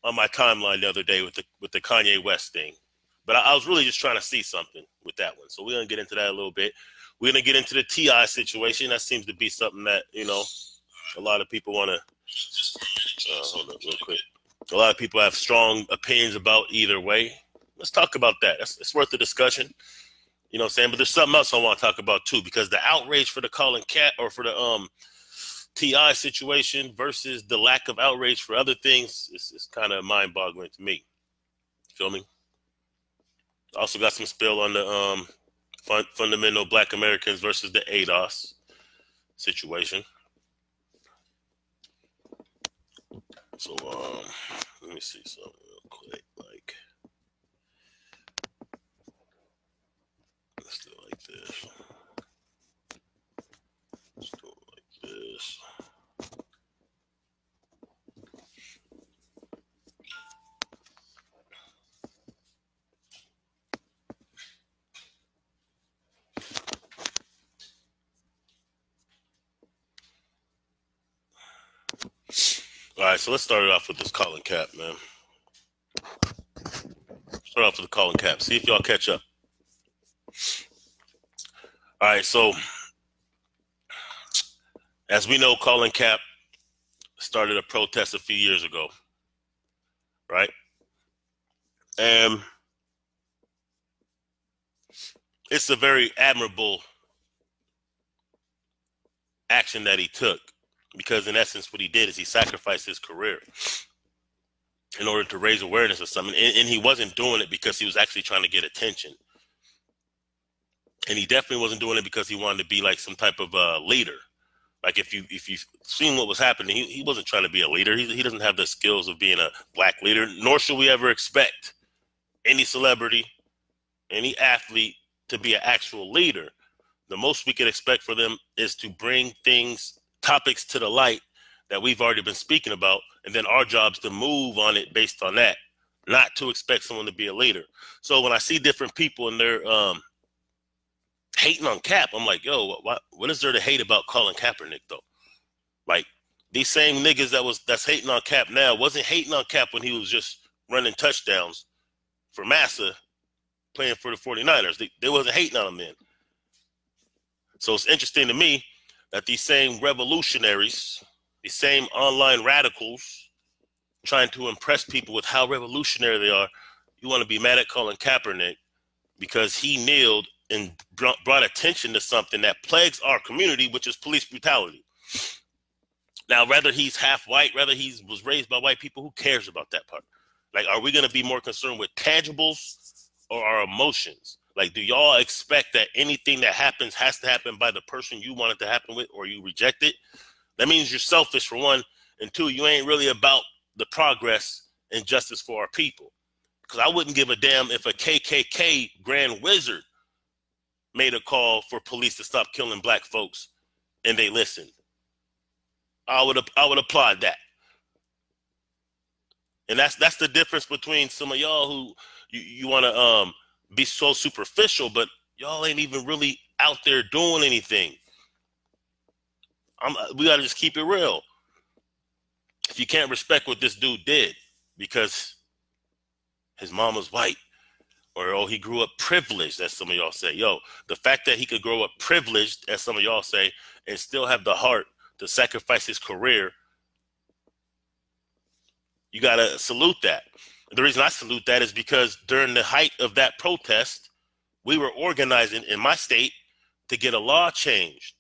on my timeline the other day with the Kanye West thing. But I was really just trying to see something with that one. So we're going to get into that a little bit. We're going to get into the T.I. situation. That seems to be something that, you know, a lot of people want to hold up real quick. A lot of people have strong opinions about either way. Let's talk about that. It's worth the discussion. You know what I'm saying? But there's something else I want to talk about too, because the outrage for the Colin Cat or for the T.I. situation versus the lack of outrage for other things is kind of mind-boggling to me. Feel me? Also got some spill on the fundamental Black Americans versus the ADOS situation. So let me see something real quick. Like, let's do it like this. Let's do it like this. All right, so let's start it off with this Colin Cap, man. Start off with the Colin Cap. See if y'all catch up. All right, so as we know, Colin Cap started a protest a few years ago, right? And it's a very admirable action that he took. Because in essence, what he did is he sacrificed his career in order to raise awareness of something. And he wasn't doing it because he was actually trying to get attention. And he definitely wasn't doing it because he wanted to be like some type of leader. Like if you've seen what was happening, he wasn't trying to be a leader. He doesn't have the skills of being a black leader, nor should we ever expect any celebrity, any athlete to be an actual leader. The most we could expect for them is to bring topics to the light that we've already been speaking about, and then our job's to move on it based on that, not to expect someone to be a leader. So when I see different people and they're hating on Cap, I'm like, yo, what is there to hate about Colin Kaepernick though? Like these same niggas that's hating on Cap now wasn't hating on Cap when he was just running touchdowns for Massa playing for the 49ers. They wasn't hating on him then. So it's interesting to me that these same revolutionaries, these same online radicals trying to impress people with how revolutionary they are, you want to be mad at Colin Kaepernick because he kneeled and brought attention to something that plagues our community, which is police brutality. Now, whether he's half white, whether he was raised by white people, who cares about that part? Like, are we going to be more concerned with tangibles or our emotions? Like, do y'all expect that anything that happens has to happen by the person you want it to happen with, or you reject it? That means you're selfish, for one, and two, you ain't really about the progress and justice for our people. Because I wouldn't give a damn if a KKK grand wizard made a call for police to stop killing black folks and they listened. I would applaud that. And that's the difference between some of y'all who you want to be so superficial, but y'all ain't even really out there doing anything. We got to just keep it real. If you can't respect what this dude did because his mom was white, or he grew up privileged, as some of y'all say. Yo, the fact that he could grow up privileged, as some of y'all say, and still have the heart to sacrifice his career, you got to salute that. The reason I salute that is because during the height of that protest, we were organizing in my state to get a law changed.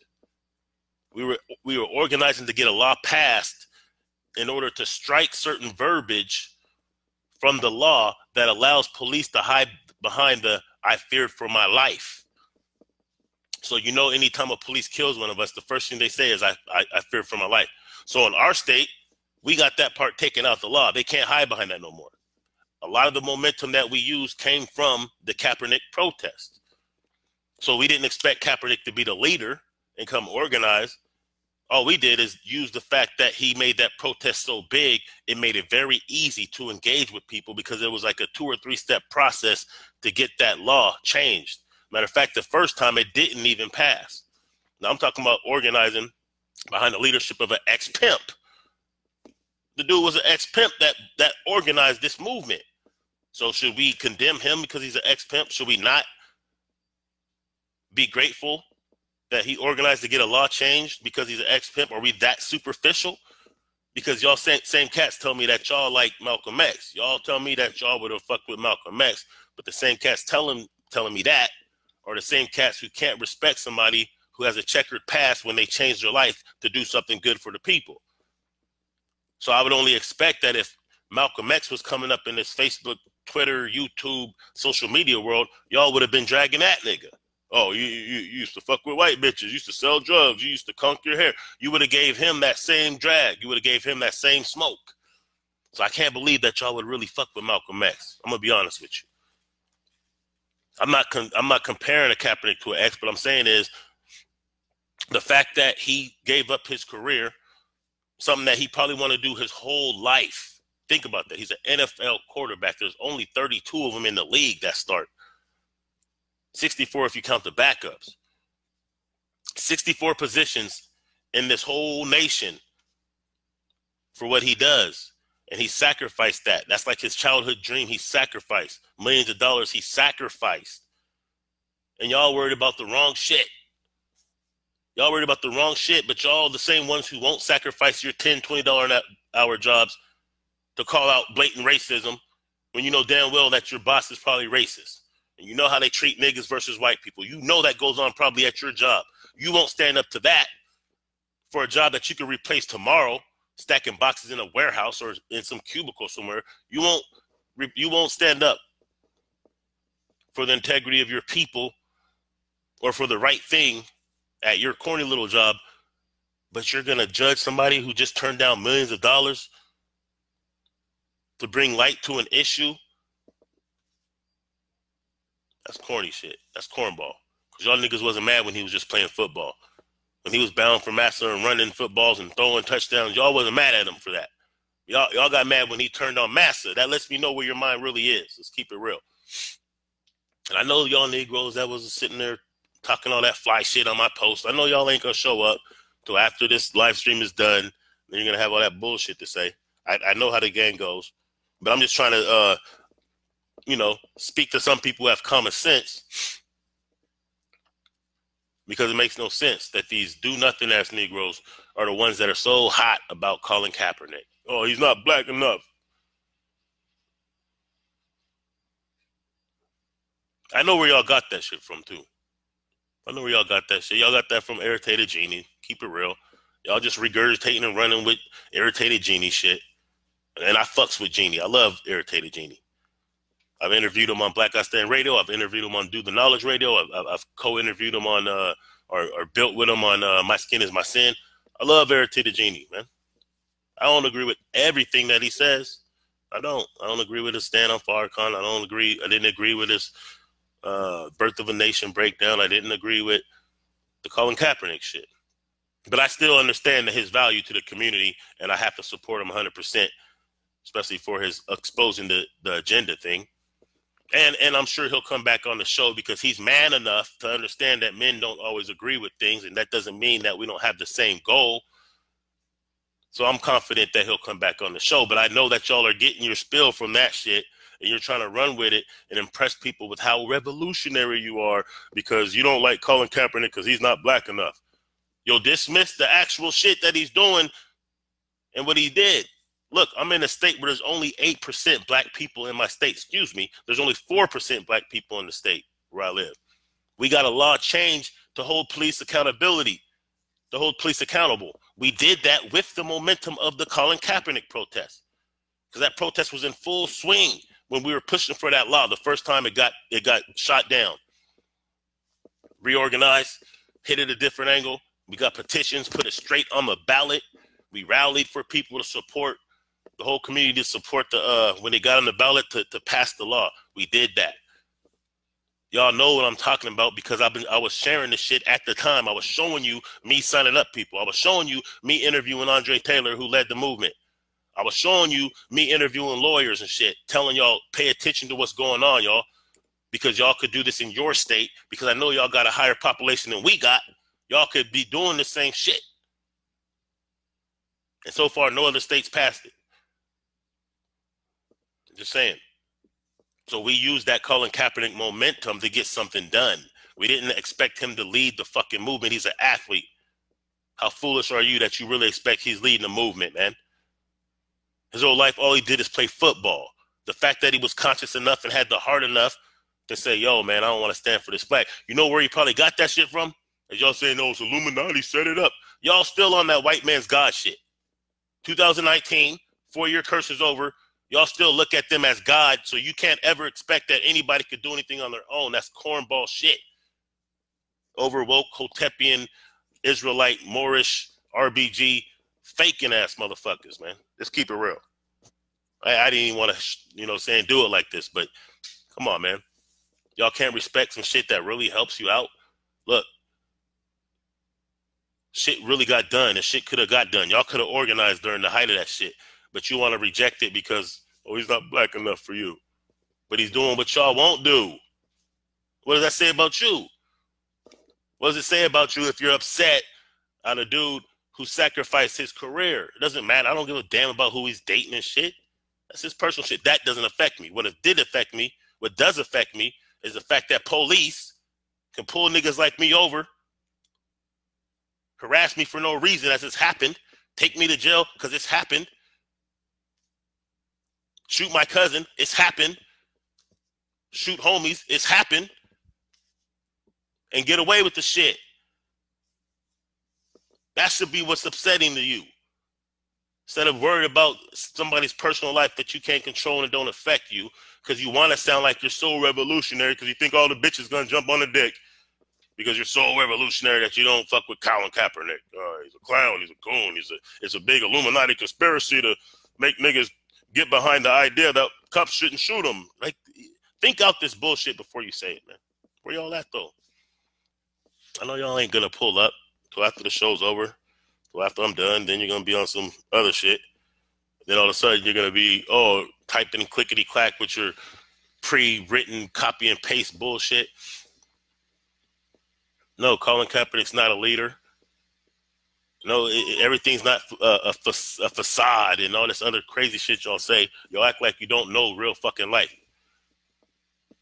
We were organizing to get a law passed in order to strike certain verbiage from the law that allows police to hide behind the "I feared for my life." So, you know, anytime a police kills one of us, the first thing they say is, I feared for my life. So in our state, we got that part taken out the law. They can't hide behind that no more. A lot of the momentum that we used came from the Kaepernick protest. So we didn't expect Kaepernick to be the leader and come organize. All we did is use the fact that he made that protest so big, it made it very easy to engage with people because it was like a 2 or 3 step process to get that law changed. Matter of fact, the first time it didn't even pass. Now I'm talking about organizing behind the leadership of an ex-pimp. The dude was an ex-pimp that organized this movement. So should we condemn him because he's an ex-pimp? Should we not be grateful that he organized to get a law changed because he's an ex-pimp? Are we that superficial? Because y'all same cats tell me that y'all like Malcolm X. Y'all tell me that y'all would have fucked with Malcolm X, but the same cats telling me that are the same cats who can't respect somebody who has a checkered past when they change their life to do something good for the people. So I would only expect that if Malcolm X was coming up in this Facebook, Twitter, YouTube, social media world, y'all would have been dragging that nigga. Oh, you used to fuck with white bitches. You used to sell drugs. You used to conk your hair. You would have gave him that same drag. You would have gave him that same smoke. So I can't believe that y'all would really fuck with Malcolm X. I'm gonna be honest with you. I'm not comparing a Kaepernick to an X, but I'm saying is the fact that he gave up his career, something that he probably want to do his whole life. Think about that. He's an NFL quarterback. There's only 32 of them in the league that start. 64 if you count the backups. 64 positions in this whole nation for what he does. And he sacrificed that. That's like his childhood dream. He sacrificed millions of dollars. He sacrificed. And y'all worried about the wrong shit. Y'all worried about the wrong shit, but y'all the same ones who won't sacrifice your $10, $20 an hour jobs to call out blatant racism when you know damn well that your boss is probably racist. And you know how they treat niggas versus white people. You know that goes on probably at your job. You won't stand up to that for a job that you can replace tomorrow, stacking boxes in a warehouse or in some cubicle somewhere. You won't stand up for the integrity of your people or for the right thing at your corny little job, but you're going to judge somebody who just turned down millions of dollars to bring light to an issue. That's corny shit. That's cornball. Because y'all niggas wasn't mad when he was just playing football. When he was bound for massa and running footballs and throwing touchdowns, y'all wasn't mad at him for that. Y'all got mad when he turned on massa. That lets me know where your mind really is. Let's keep it real. And I know y'all Negroes that was sitting there talking all that fly shit on my post. I know y'all ain't going to show up till after this live stream is done. Then you're going to have all that bullshit to say. I know how the game goes. But I'm just trying to speak to some people who have common sense, because it makes no sense that these do-nothing ass Negroes are the ones that are so hot about calling Kaepernick. Oh, he's not black enough. I know where y'all got that shit from, too. I know where y'all got that shit. Y'all got that from Irritated Genie. Keep it real. Y'all just regurgitating and running with Irritated Genie shit. And I fucks with Genie. I love Irritated Genie. I've interviewed him on Black Guy Stand Radio. I've interviewed him on Do the Knowledge Radio. I've co-interviewed him on, or built with him on My Skin Is My Sin. I love Irritated Genie, man. I don't agree with everything that he says. I don't agree with his stand on Farrakhan. I didn't agree with his Birth of a Nation breakdown. I didn't agree with the Colin Kaepernick shit. But I still understand his value to the community, and I have to support him 100%, especially for his exposing the agenda thing. And I'm sure he'll come back on the show because he's man enough to understand that men don't always agree with things, and that doesn't mean that we don't have the same goal. So I'm confident that he'll come back on the show. But I know that y'all are getting your spill from that shit, and you're trying to run with it and impress people with how revolutionary you are because you don't like Colin Kaepernick because he's not black enough. You'll dismiss the actual shit that he's doing and what he did. Look, I'm in a state where there's only 8% black people in my state. Excuse me. There's only 4% black people in the state where I live. We got a law change to hold police accountability, to hold police accountable. We did that with the momentum of the Colin Kaepernick protest, because that protest was in full swing when we were pushing for that law. The first time it got shot down. Reorganized, hit it a different angle. We got petitions, put it straight on the ballot. We rallied for people to support, the whole community to support when they got on the ballot to pass the law. We did that. Y'all know what I'm talking about because I was sharing this shit at the time. I was showing you me signing up people. I was showing you me interviewing Andre Taylor, who led the movement. I was showing you me interviewing lawyers and shit, telling y'all pay attention to what's going on, y'all, because y'all could do this in your state, because I know y'all got a higher population than we got. Y'all could be doing the same shit. And so far, no other states passed it. Just saying. So we used that Colin Kaepernick momentum to get something done. We didn't expect him to lead the fucking movement. He's an athlete. How foolish are you that you really expect he's leading the movement, man? His whole life, all he did is play football. The fact that he was conscious enough and had the heart enough to say, yo, man, I don't want to stand for this flag. You know where he probably got that shit from? As y'all saying, no, it's Illuminati, set it up. Y'all still on that white man's God shit. 2019, 4-year curse is over. Y'all still look at them as God, so you can't ever expect that anybody could do anything on their own. That's cornball shit. Overwoke, Hotepian, Israelite, Moorish, RBG, faking ass motherfuckers, man. Let's keep it real. I didn't even want to, do it like this, but come on, man. Y'all can't respect some shit that really helps you out. Look, shit really got done, and shit could have got done. Y'all could have organized during the height of that shit, but you want to reject it because, oh, he's not black enough for you. But he's doing what y'all won't do. What does that say about you? What does it say about you if you're upset on a dude who sacrificed his career? It doesn't matter. I don't give a damn about who he's dating and shit. That's his personal shit. That doesn't affect me. What does affect me is the fact that police can pull niggas like me over, harass me for no reason as it's happened, take me to jail because it's happened, shoot my cousin, it's happened, shoot homies, it's happened, and get away with the shit. That should be what's upsetting to you. Instead of worried about somebody's personal life that you can't control and don't affect you because you want to sound like you're so revolutionary because you think all the bitches going to jump on the dick because you're so revolutionary that you don't fuck with Colin Kaepernick. He's a clown. He's a goon. It's a big Illuminati conspiracy to make niggas get behind the idea that cops shouldn't shoot them. Like, think out this bullshit before you say it, man. Where y'all at, though? I know y'all ain't going to pull up till after the show's over. So after I'm done, then you're going to be on some other shit. Then all of a sudden you're going to be, typing clickety-clack with your pre-written copy and paste bullshit. No, Colin Kaepernick's not a leader. No, everything's not a facade and all this other crazy shit y'all say. Y'all act like you don't know real fucking life.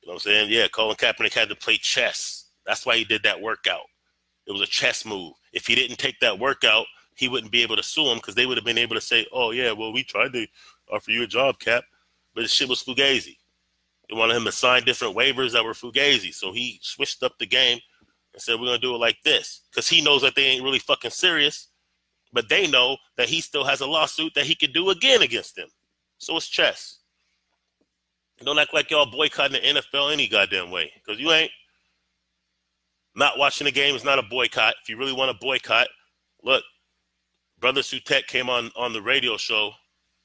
You know what I'm saying? Yeah, Colin Kaepernick had to play chess. That's why he did that workout. It was a chess move. If he didn't take that workout, he wouldn't be able to sue him because they would have been able to say, oh, yeah, well, we tried to offer you a job, Cap. But the shit was fugazi. They wanted him to sign different waivers that were fugazi. So he switched up the game and said, we're going to do it like this. Because he knows that they ain't really fucking serious. But they know that he still has a lawsuit that he could do again against them. So it's chess. Don't act like y'all boycotting the NFL any goddamn way. Because you ain't. Not watching the game is not a boycott. If you really want to boycott, look, Brother Sutek came on the radio show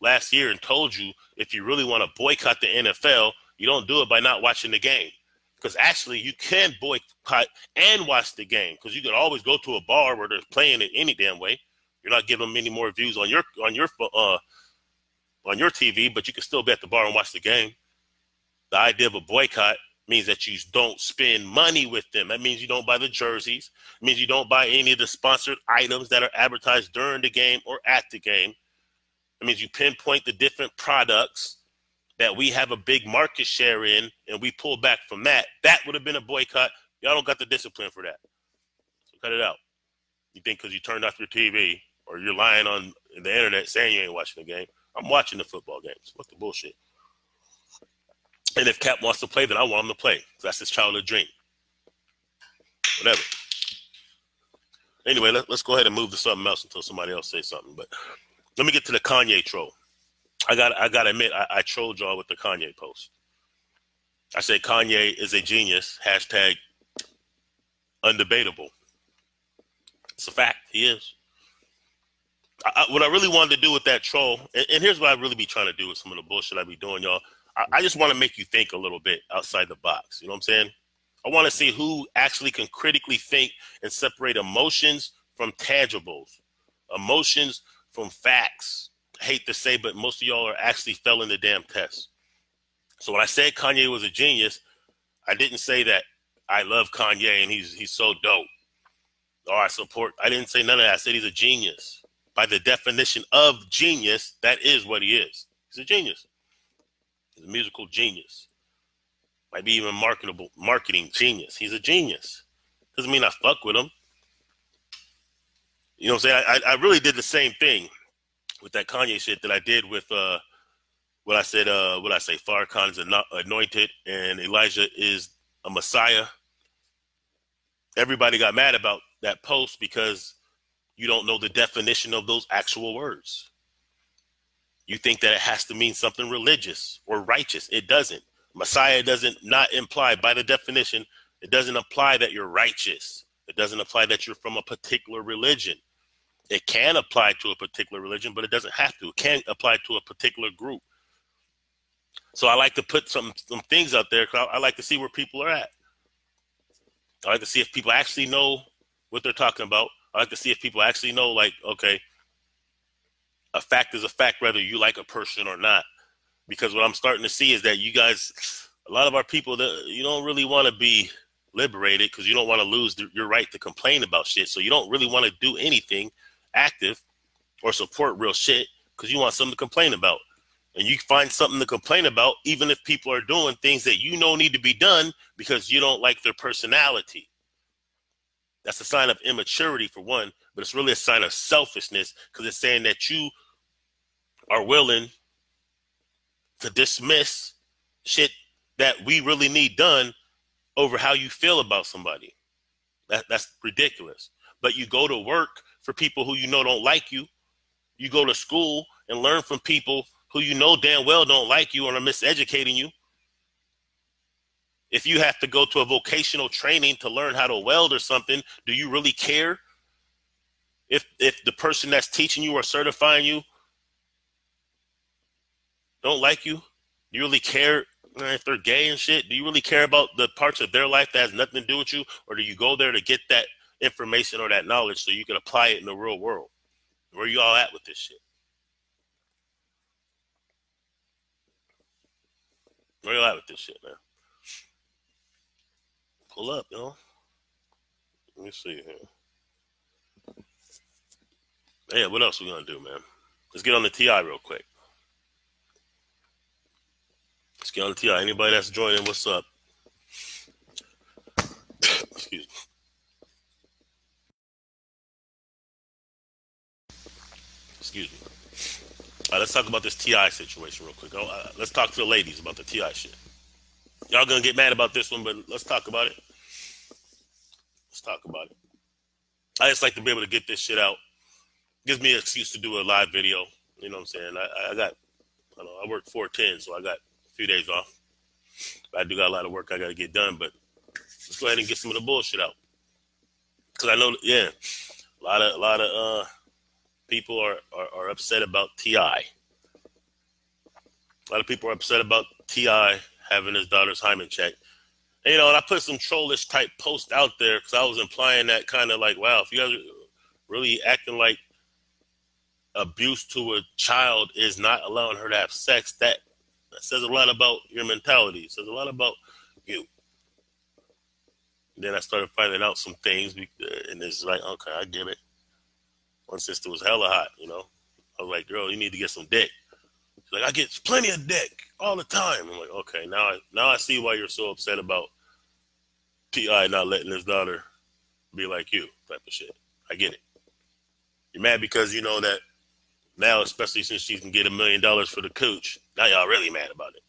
last year and told you if you really want to boycott the NFL, you don't do it by not watching the game. Because actually you can boycott and watch the game. Because you can always go to a bar where they're playing it any damn way. You're not giving them any more views on your TV, but you can still be at the bar and watch the game. The idea of a boycott means that you don't spend money with them. That means you don't buy the jerseys. It means you don't buy any of the sponsored items that are advertised during the game or at the game. It means you pinpoint the different products that we have a big market share in, and we pull back from that. That would have been a boycott. Y'all don't got the discipline for that. So cut it out. You think because you turned off your TV or you're lying on the internet saying you ain't watching the game. I'm watching the football games. What's the bullshit? And if Cap wants to play, then I want him to play. That's his childhood dream. Whatever. Anyway, let's go ahead and move to something else until somebody else says something. But let me get to the Kanye troll. I got to admit, I trolled y'all with the Kanye post. I said Kanye is a genius. Hashtag undebatable. It's a fact. He is. What I really wanted to do with that troll, and here's what I really be trying to do with some of the bullshit I be doing, y'all. I just want to make you think a little bit outside the box. You know what I'm saying? I want to see who actually can critically think and separate emotions from tangibles, emotions from facts. I hate to say, but most of y'all are actually failing the damn test. So when I said Kanye was a genius, I didn't say that I love Kanye and he's so dope. Or I didn't say none of that. I said he's a genius. By the definition of genius, that is what he is. He's a genius. He's a musical genius. Might be even marketing genius. He's a genius. Doesn't mean I fuck with him. You know what I'm saying? I really did the same thing with that Kanye shit that I did with what I said. What I say? Farrakhan is anointed and Elijah is a Messiah. Everybody got mad about that post because you don't know the definition of those actual words. You think that it has to mean something religious or righteous. It doesn't. Messiah doesn't not imply, by the definition, it doesn't apply that you're righteous. It doesn't apply that you're from a particular religion. It can apply to a particular religion, but it doesn't have to. It can apply to a particular group. So I like to put some things out there because I like to see where people are at. I like to see if people actually know what they're talking about. I like to see if people actually know, like, okay, a fact is a fact, whether you like a person or not. Because what I'm starting to see is that you guys, a lot of our people, you don't really want to be liberated because you don't want to lose your right to complain about shit. So you don't really want to do anything active or support real shit because you want something to complain about. And you find something to complain about even if people are doing things that you know need to be done because you don't like their personality. That's a sign of immaturity for one, but it's really a sign of selfishness because it's saying that you are willing to dismiss shit that we really need done over how you feel about somebody. That's ridiculous. But you go to work for people who you know don't like you. You go to school and learn from people who you know damn well don't like you or are miseducating you. If you have to go to a vocational training to learn how to weld or something, do you really care if the person that's teaching you or certifying you don't like you? Do you really care if they're gay and shit? Do you really care about the parts of their life that has nothing to do with you? Or do you go there to get that information or that knowledge so you can apply it in the real world? Where you all at with this shit? Where you at with this shit, man? Pull up, you know? Let me see here. Yeah, what else we gonna do, man? Let's get on the TI real quick. Let's get on the TI. Anybody that's joining, what's up? Excuse me. Excuse me. All right, let's talk about this TI situation real quick. Let's talk to the ladies about the TI shit. Y'all gonna get mad about this one, but let's talk about it. Let's talk about it. I just like to be able to get this shit out. Gives me an excuse to do a live video. You know what I'm saying? I work 4/10, so I got a few days off. I do got a lot of work I got to get done, but let's go ahead and get some of the bullshit out. Because I know, yeah, a lot of people are upset about TI. A lot of people are upset about TI having his daughter's hymen checked. And, and I put some trollish type post out there because I was implying that kind of like, wow, if you guys are really acting like abuse to a child is not allowing her to have sex, that says a lot about your mentality. It says a lot about you. And then I started finding out some things, and it's like, okay, I get it. One sister was hella hot, I was like, girl, you need to get some dick. She's like, I get plenty of dick all the time. I'm like, okay, now I see why you're so upset about T.I. not letting his daughter be like you, type of shit. I get it. You're mad because you know that now, especially since she can get $1 million for the cooch, now y'all really mad about it.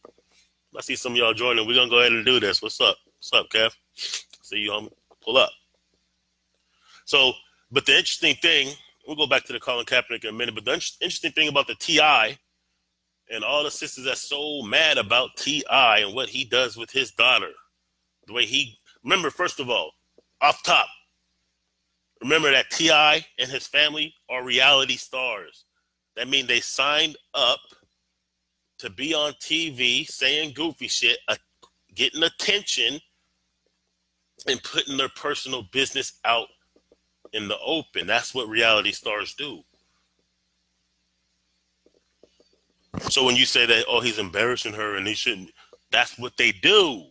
I see some of y'all joining. We're going to go ahead and do this. What's up? What's up, Kev? See you, homie. Pull up. So, but the interesting thing, we'll go back to the Colin Kaepernick in a minute, but the interesting thing about the T.I. and all the sisters that's so mad about T.I. and what he does with his daughter, the way remember, first of all, off top, remember that T.I. and his family are reality stars. That means they signed up to be on TV saying goofy shit, getting attention, and putting their personal business out in the open. That's what reality stars do. So when you say that, oh, he's embarrassing her and he shouldn't, that's what they do.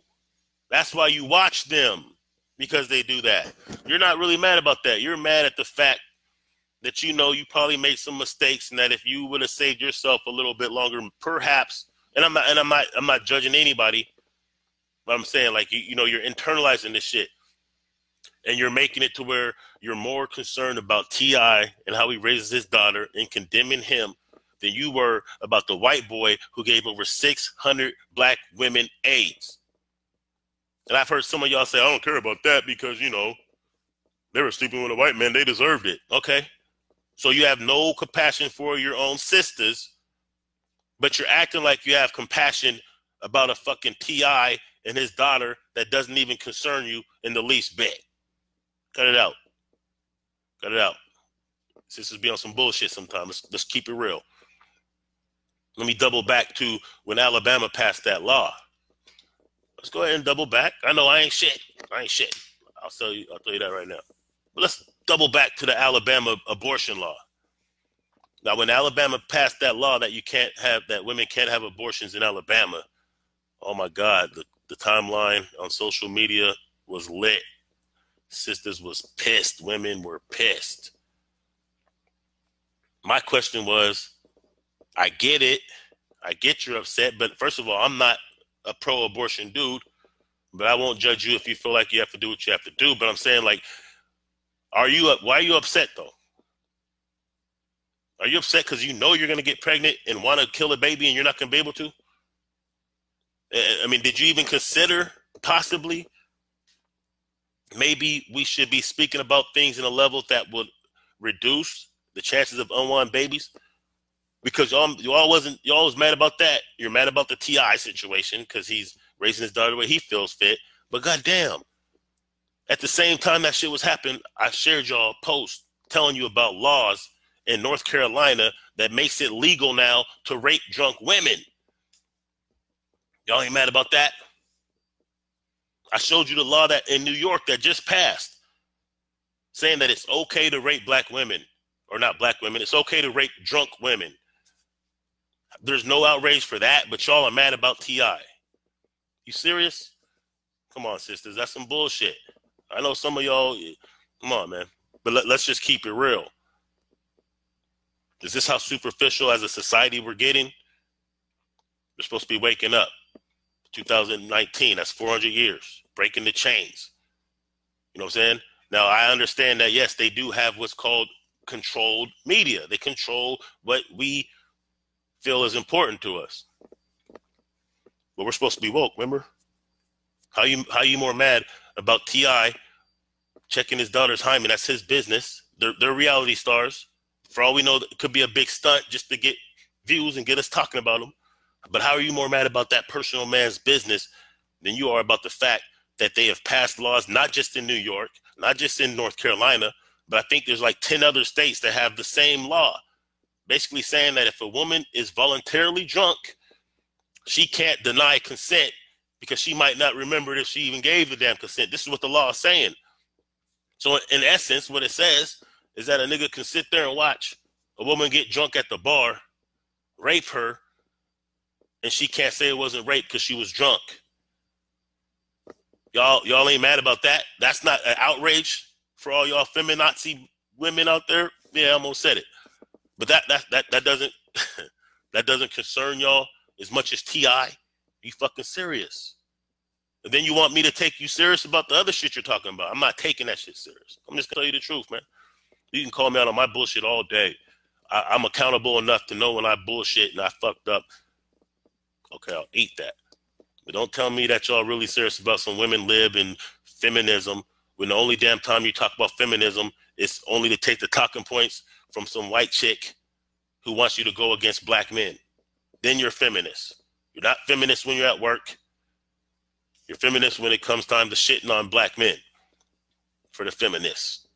That's why you watch them, because they do that. You're not really mad about that. You're mad at the fact that you probably made some mistakes and that if you would have saved yourself a little bit longer, perhaps And I'm not judging anybody, but I'm saying, like, you know, you're internalizing this shit, and you're making it to where you're more concerned about T.I. and how he raises his daughter and condemning him than you were about the white boy who gave over 600 black women AIDS. And I've heard some of y'all say, I don't care about that because, you know, they were sleeping with a white man. They deserved it. Okay. So you have no compassion for your own sisters, but you're acting like you have compassion about a fucking T.I. and his daughter that doesn't even concern you in the least bit. Cut it out. Cut it out. Sisters be on some bullshit sometimes. Let's keep it real. Let me double back to when Alabama passed that law. Let's go ahead and double back. I know I ain't shit. I ain't shit. I'll tell you that right now. But let's double back to the Alabama abortion law. Now, when Alabama passed that law that that women can't have abortions in Alabama, oh my God, the timeline on social media was lit. Sisters was pissed. Women were pissed. My question was, I get it. I get you're upset, but first of all, I'm not a pro-abortion dude, but I won't judge you if you feel like you have to do what you have to do. But I'm saying, like, why are you upset though? Are you upset because you know you're going to get pregnant and want to kill a baby and you're not going to be able to? I mean, did you even consider possibly maybe we should be speaking about things in a level that would reduce the chances of unwanted babies? Because y'all was mad about that. You're mad about the T.I. situation because he's raising his daughter the way he feels fit. But goddamn, at the same time that shit was happening, I shared y'all a post telling you about laws in North Carolina that makes it legal now to rape drunk women. Y'all ain't mad about that? I showed you the law that in New York that just passed, saying that it's okay to rape black women, or not black women. It's okay to rape drunk women. There's no outrage for that, but y'all are mad about T.I. You serious? Come on, sisters. That's some bullshit. I know some of y'all, come on, man. But let's just keep it real. Is this how superficial as a society we're getting? We're supposed to be waking up. 2019, that's 400 years, breaking the chains. You know what I'm saying? Now, I understand that, yes, they do have what's called controlled media. They control what we feel is important to us. But we're supposed to be woke, remember? How you more mad about T.I. checking his daughter's hymen? That's his business. They're reality stars. For all we know, it could be a big stunt just to get views and get us talking about them. But how are you more mad about that personal man's business than you are about the fact that they have passed laws, not just in New York, not just in North Carolina, but I think there's like 10 other states that have the same law, basically saying that if a woman is voluntarily drunk, she can't deny consent because she might not remember if she even gave the damn consent. This is what the law is saying. So in essence, what it says is that a nigga can sit there and watch a woman get drunk at the bar, rape her, and she can't say it wasn't rape because she was drunk. Y'all ain't mad about that? That's not an outrage for all y'all feminazi women out there? Yeah, I almost said it. But that doesn't that doesn't concern y'all as much as T.I. You fucking serious? And then you want me to take you serious about the other shit you're talking about. I'm not taking that shit serious. I'm just gonna tell you the truth, man. You can call me out on my bullshit all day. I'm accountable enough to know when I bullshit and I fucked up. Okay, I'll eat that. But don't tell me that y'all really serious about some women lib and feminism when the only damn time you talk about feminism is only to take the talking points from some white chick who wants you to go against black men. Then you're feminist. You're not feminist when you're at work. You're feminist when it comes time to shitting on black men for the feminists.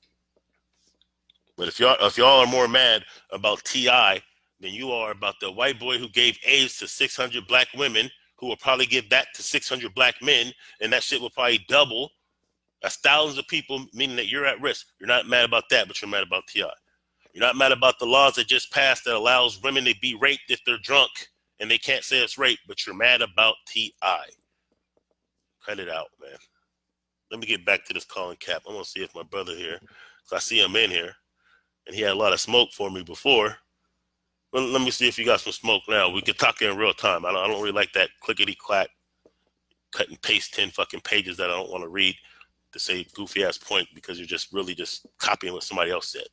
But if y'all are more mad about T.I. than you are about the white boy who gave AIDS to 600 black women, who will probably give that to 600 black men, and that shit will probably double. That's thousands of people, meaning that you're at risk. You're not mad about that, but you're mad about T.I. You're not mad about the laws that just passed that allows women to be raped if they're drunk and they can't say it's rape, but you're mad about T.I. Cut it out, man. Let me get back to this calling cap. I want to see if my brother here, because I see him in here, and he had a lot of smoke for me before. let me see if you got some smoke now. We could talk in real time. I don't really like that clickety-clack, cut and paste 10 fucking pages that I don't want to read to say goofy ass point because you're just really just copying what somebody else said.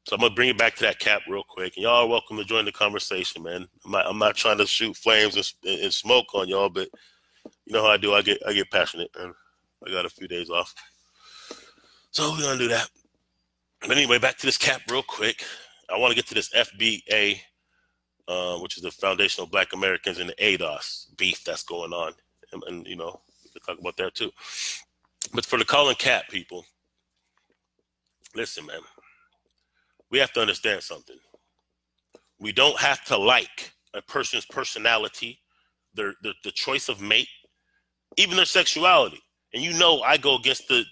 So I'm going to bring it back to that cap real quick. And y'all are welcome to join the conversation, man. I'm not trying to shoot flames and smoke on y'all, but you know how I do. I get passionate, and I got a few days off. So we're going to do that. But anyway, back to this cap real quick. I want to get to this FBA, which is the Foundation of Black Americans, and the ADOS beef that's going on. And you know, we can talk about that too. But for the Colin Cap people, listen, man. We have to understand something. We don't have to like a person's personality, the choice of mate, even their sexuality. And you know I go against the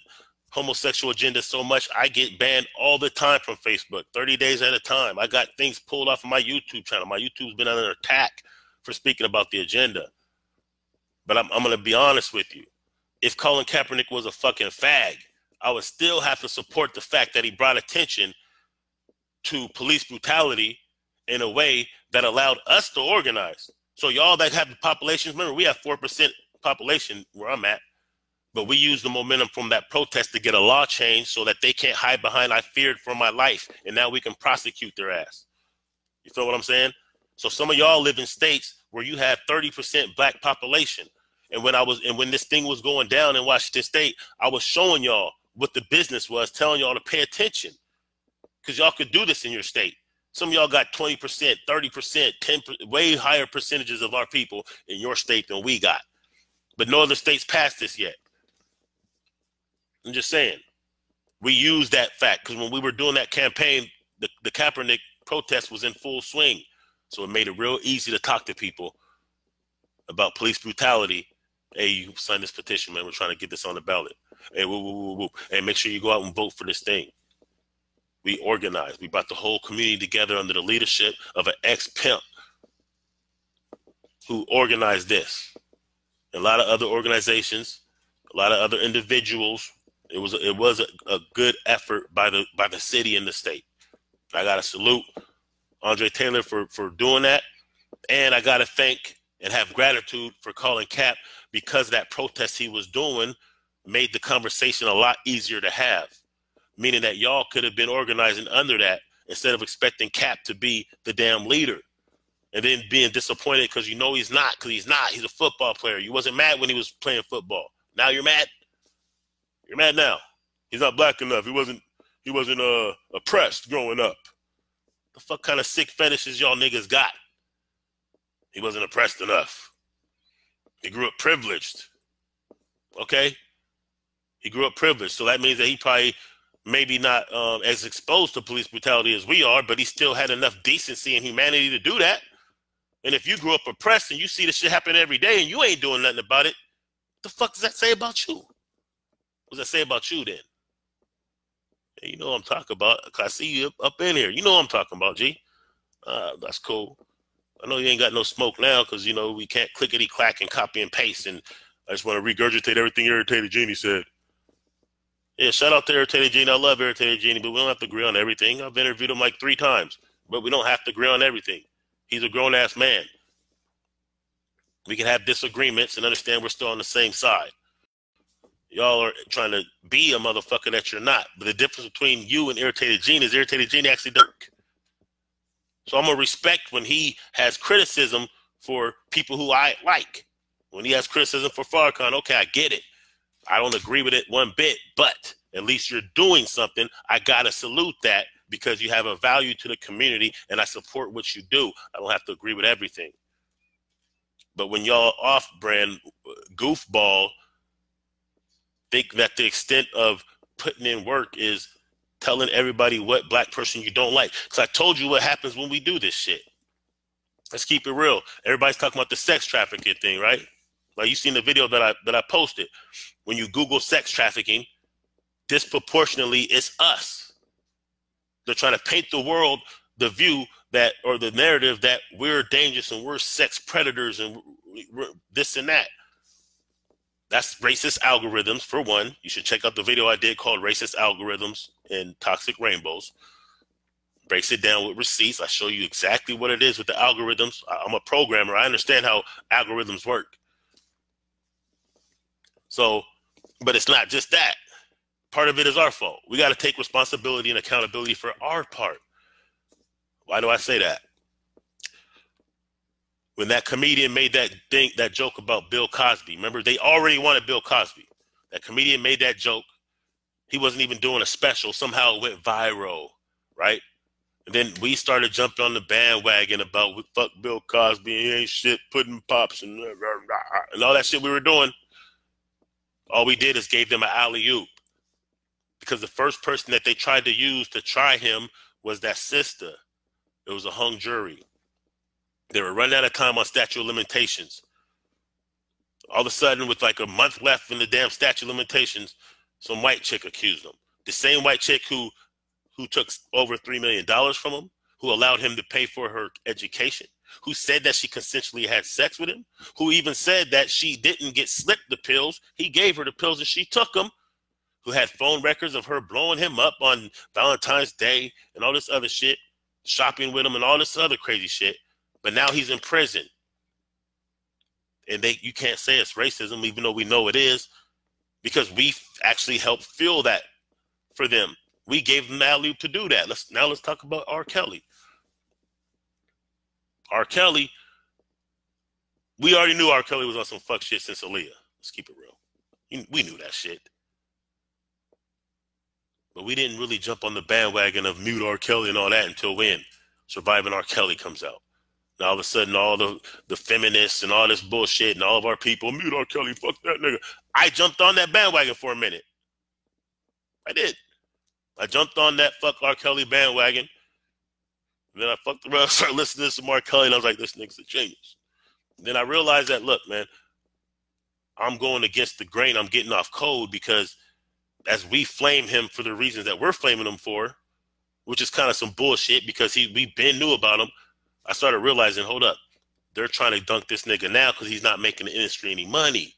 homosexual agenda so much, I get banned all the time from Facebook, 30 days at a time. I got things pulled off of my YouTube channel. My YouTube's been under attack for speaking about the agenda. But I'm going to be honest with you. If Colin Kaepernick was a fucking fag, I would still have to support the fact that he brought attention to police brutality in a way that allowed us to organize. So y'all that have the populations, remember we have 4% population where I'm at, but we use the momentum from that protest to get a law change so that they can't hide behind I feared for my life, and now we can prosecute their ass. You feel what I'm saying? So some of y'all live in states where you have 30% black population. And when this thing was going down in Washington State, I was showing y'all what the business was, telling y'all to pay attention. Because y'all could do this in your state. Some of y'all got 20%, 30%, 10%, way higher percentages of our people in your state than we got. But no other states passed this yet. I'm just saying. We used that fact because when we were doing that campaign, the Kaepernick protest was in full swing. So it made it real easy to talk to people about police brutality. Hey, you sign this petition, man. We're trying to get this on the ballot. Hey, woo, woo, woo, woo. Hey, make sure you go out and vote for this thing. We organized. We brought the whole community together under the leadership of an ex-pimp who organized this. A lot of other organizations, a lot of other individuals. It was a good effort by the city and the state. I got to salute Andre Taylor for doing that. And I got to thank and have gratitude for Colin Cap because that protest he was doing made the conversation a lot easier to have. Meaning that y'all could have been organizing under that instead of expecting Cap to be the damn leader. And then being disappointed because you know he's not, because he's not. He's a football player. You wasn't mad when he was playing football. Now you're mad? You're mad now. He's not black enough. He wasn't oppressed growing up. The fuck kind of sick fetishes y'all niggas got? He wasn't oppressed enough. He grew up privileged. Okay? He grew up privileged. So that means that he probably maybe not as exposed to police brutality as we are, but he still had enough decency and humanity to do that. And if you grew up oppressed and you see this shit happen every day and you ain't doing nothing about it, what the fuck does that say about you? What does that say about you then? Hey, you know what I'm talking about. I see you up in here. You know what I'm talking about, G. That's cool. I know you ain't got no smoke now because, you know, we can't clickety-clack and copy and paste. And I just want to regurgitate everything Irritated Genie said. Yeah, shout out to Irritated Genie. I love Irritated Genie, but we don't have to agree on everything. I've interviewed him like 3 times, but we don't have to agree on everything. He's a grown-ass man. We can have disagreements and understand we're still on the same side. Y'all are trying to be a motherfucker that you're not. But the difference between you and Irritated Genie is Irritated Genie actually doesn't. So I'm going to respect when he has criticism for people who I like. When he has criticism for Farrakhan, okay, I get it. I don't agree with it one bit, but at least you're doing something. I got to salute that because you have a value to the community and I support what you do. I don't have to agree with everything. But when y'all off-brand goofball think that the extent of putting in work is telling everybody what black person you don't like. Because I told you what happens when we do this shit. Let's keep it real. Everybody's talking about the sex trafficking thing, right? Like you seen the video that I posted. When you Google sex trafficking, disproportionately it's us. They're trying to paint the world the view that, or the narrative that we're dangerous and we're sex predators and we're this and that. That's racist algorithms, for one. You should check out the video I did called Racist Algorithms and Toxic Rainbows. breaks it down with receipts. I show you exactly what it is with the algorithms. I'm a programmer. I understand how algorithms work. So, but it's not just that. Part of it is our fault. We got to take responsibility and accountability for our part. Why do I say that? When that comedian made that joke about Bill Cosby, remember, they already wanted Bill Cosby. That comedian made that joke. He wasn't even doing a special. Somehow it went viral, right? And then we started jumping on the bandwagon about fuck Bill Cosby, he ain't shit, pudding pops and all that shit we were doing. All we did is gave them an alley-oop. Because the first person that they tried to use to try him was that sister. It was a hung jury. They were running out of time on statute of limitations. All of a sudden, with like a month left in the damn statute of limitations, some white chick accused him. The same white chick who took over $3 million from him, who allowed him to pay for her education, who said that she consensually had sex with him, who even said that she didn't get slipped the pills. He gave her the pills and she took them, who had phone records of her blowing him up on Valentine's Day and all this other shit, shopping with him and all this other crazy shit. But now he's in prison. And you can't say it's racism, even though we know it is, because we actually helped fuel that for them. We gave them the alley to do that. Let's talk about R. Kelly. R. Kelly, we already knew R. Kelly was on some fuck shit since Aaliyah. Let's keep it real. We knew that shit. But we didn't really jump on the bandwagon of mute R. Kelly and all that until when Surviving R. Kelly comes out. Now all of a sudden, all the feminists and all this bullshit and all of our people, mute R. Kelly, fuck that nigga. I jumped on that bandwagon for a minute. I did. I jumped on that fuck R. Kelly bandwagon. And then I fucked around, started listening to some R. Kelly, and I was like, this nigga's a genius. And then I realized that, look, man, I'm going against the grain. I'm getting off code because as we flame him for the reasons that we're flaming him for, which is kind of some bullshit because we been knew about him, I started realizing, hold up, they're trying to dunk this nigga now because he's not making the industry any money.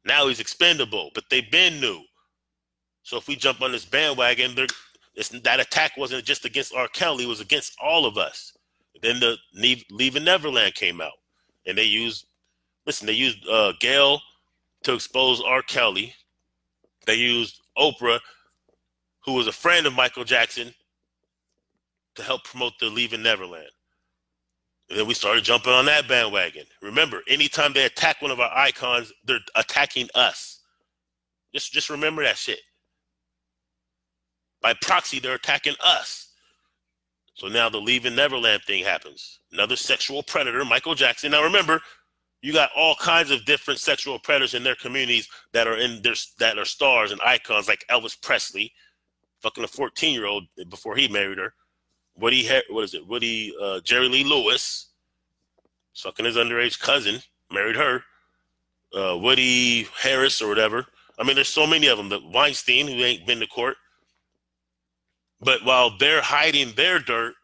Now he's expendable, but they been new. So if we jump on this bandwagon, that attack wasn't just against R. Kelly, it was against all of us. Then the Leaving Neverland came out, and they used Gail to expose R. Kelly. They used Oprah, who was a friend of Michael Jackson, to help promote the Leaving Neverland. And then we started jumping on that bandwagon. Remember, anytime they attack one of our icons, they're attacking us. Just remember that shit. By proxy, they're attacking us. So now the Leaving Neverland thing happens. Another sexual predator, Michael Jackson. Now remember, you got all kinds of different sexual predators in their communities that are stars and icons, like Elvis Presley, fucking a 14-year-old before he married her. Jerry Lee Lewis, fucking his underage cousin, married her. Woody Harris or whatever. I mean, there's so many of them. The Weinstein, who ain't been to court. But while they're hiding their dirt,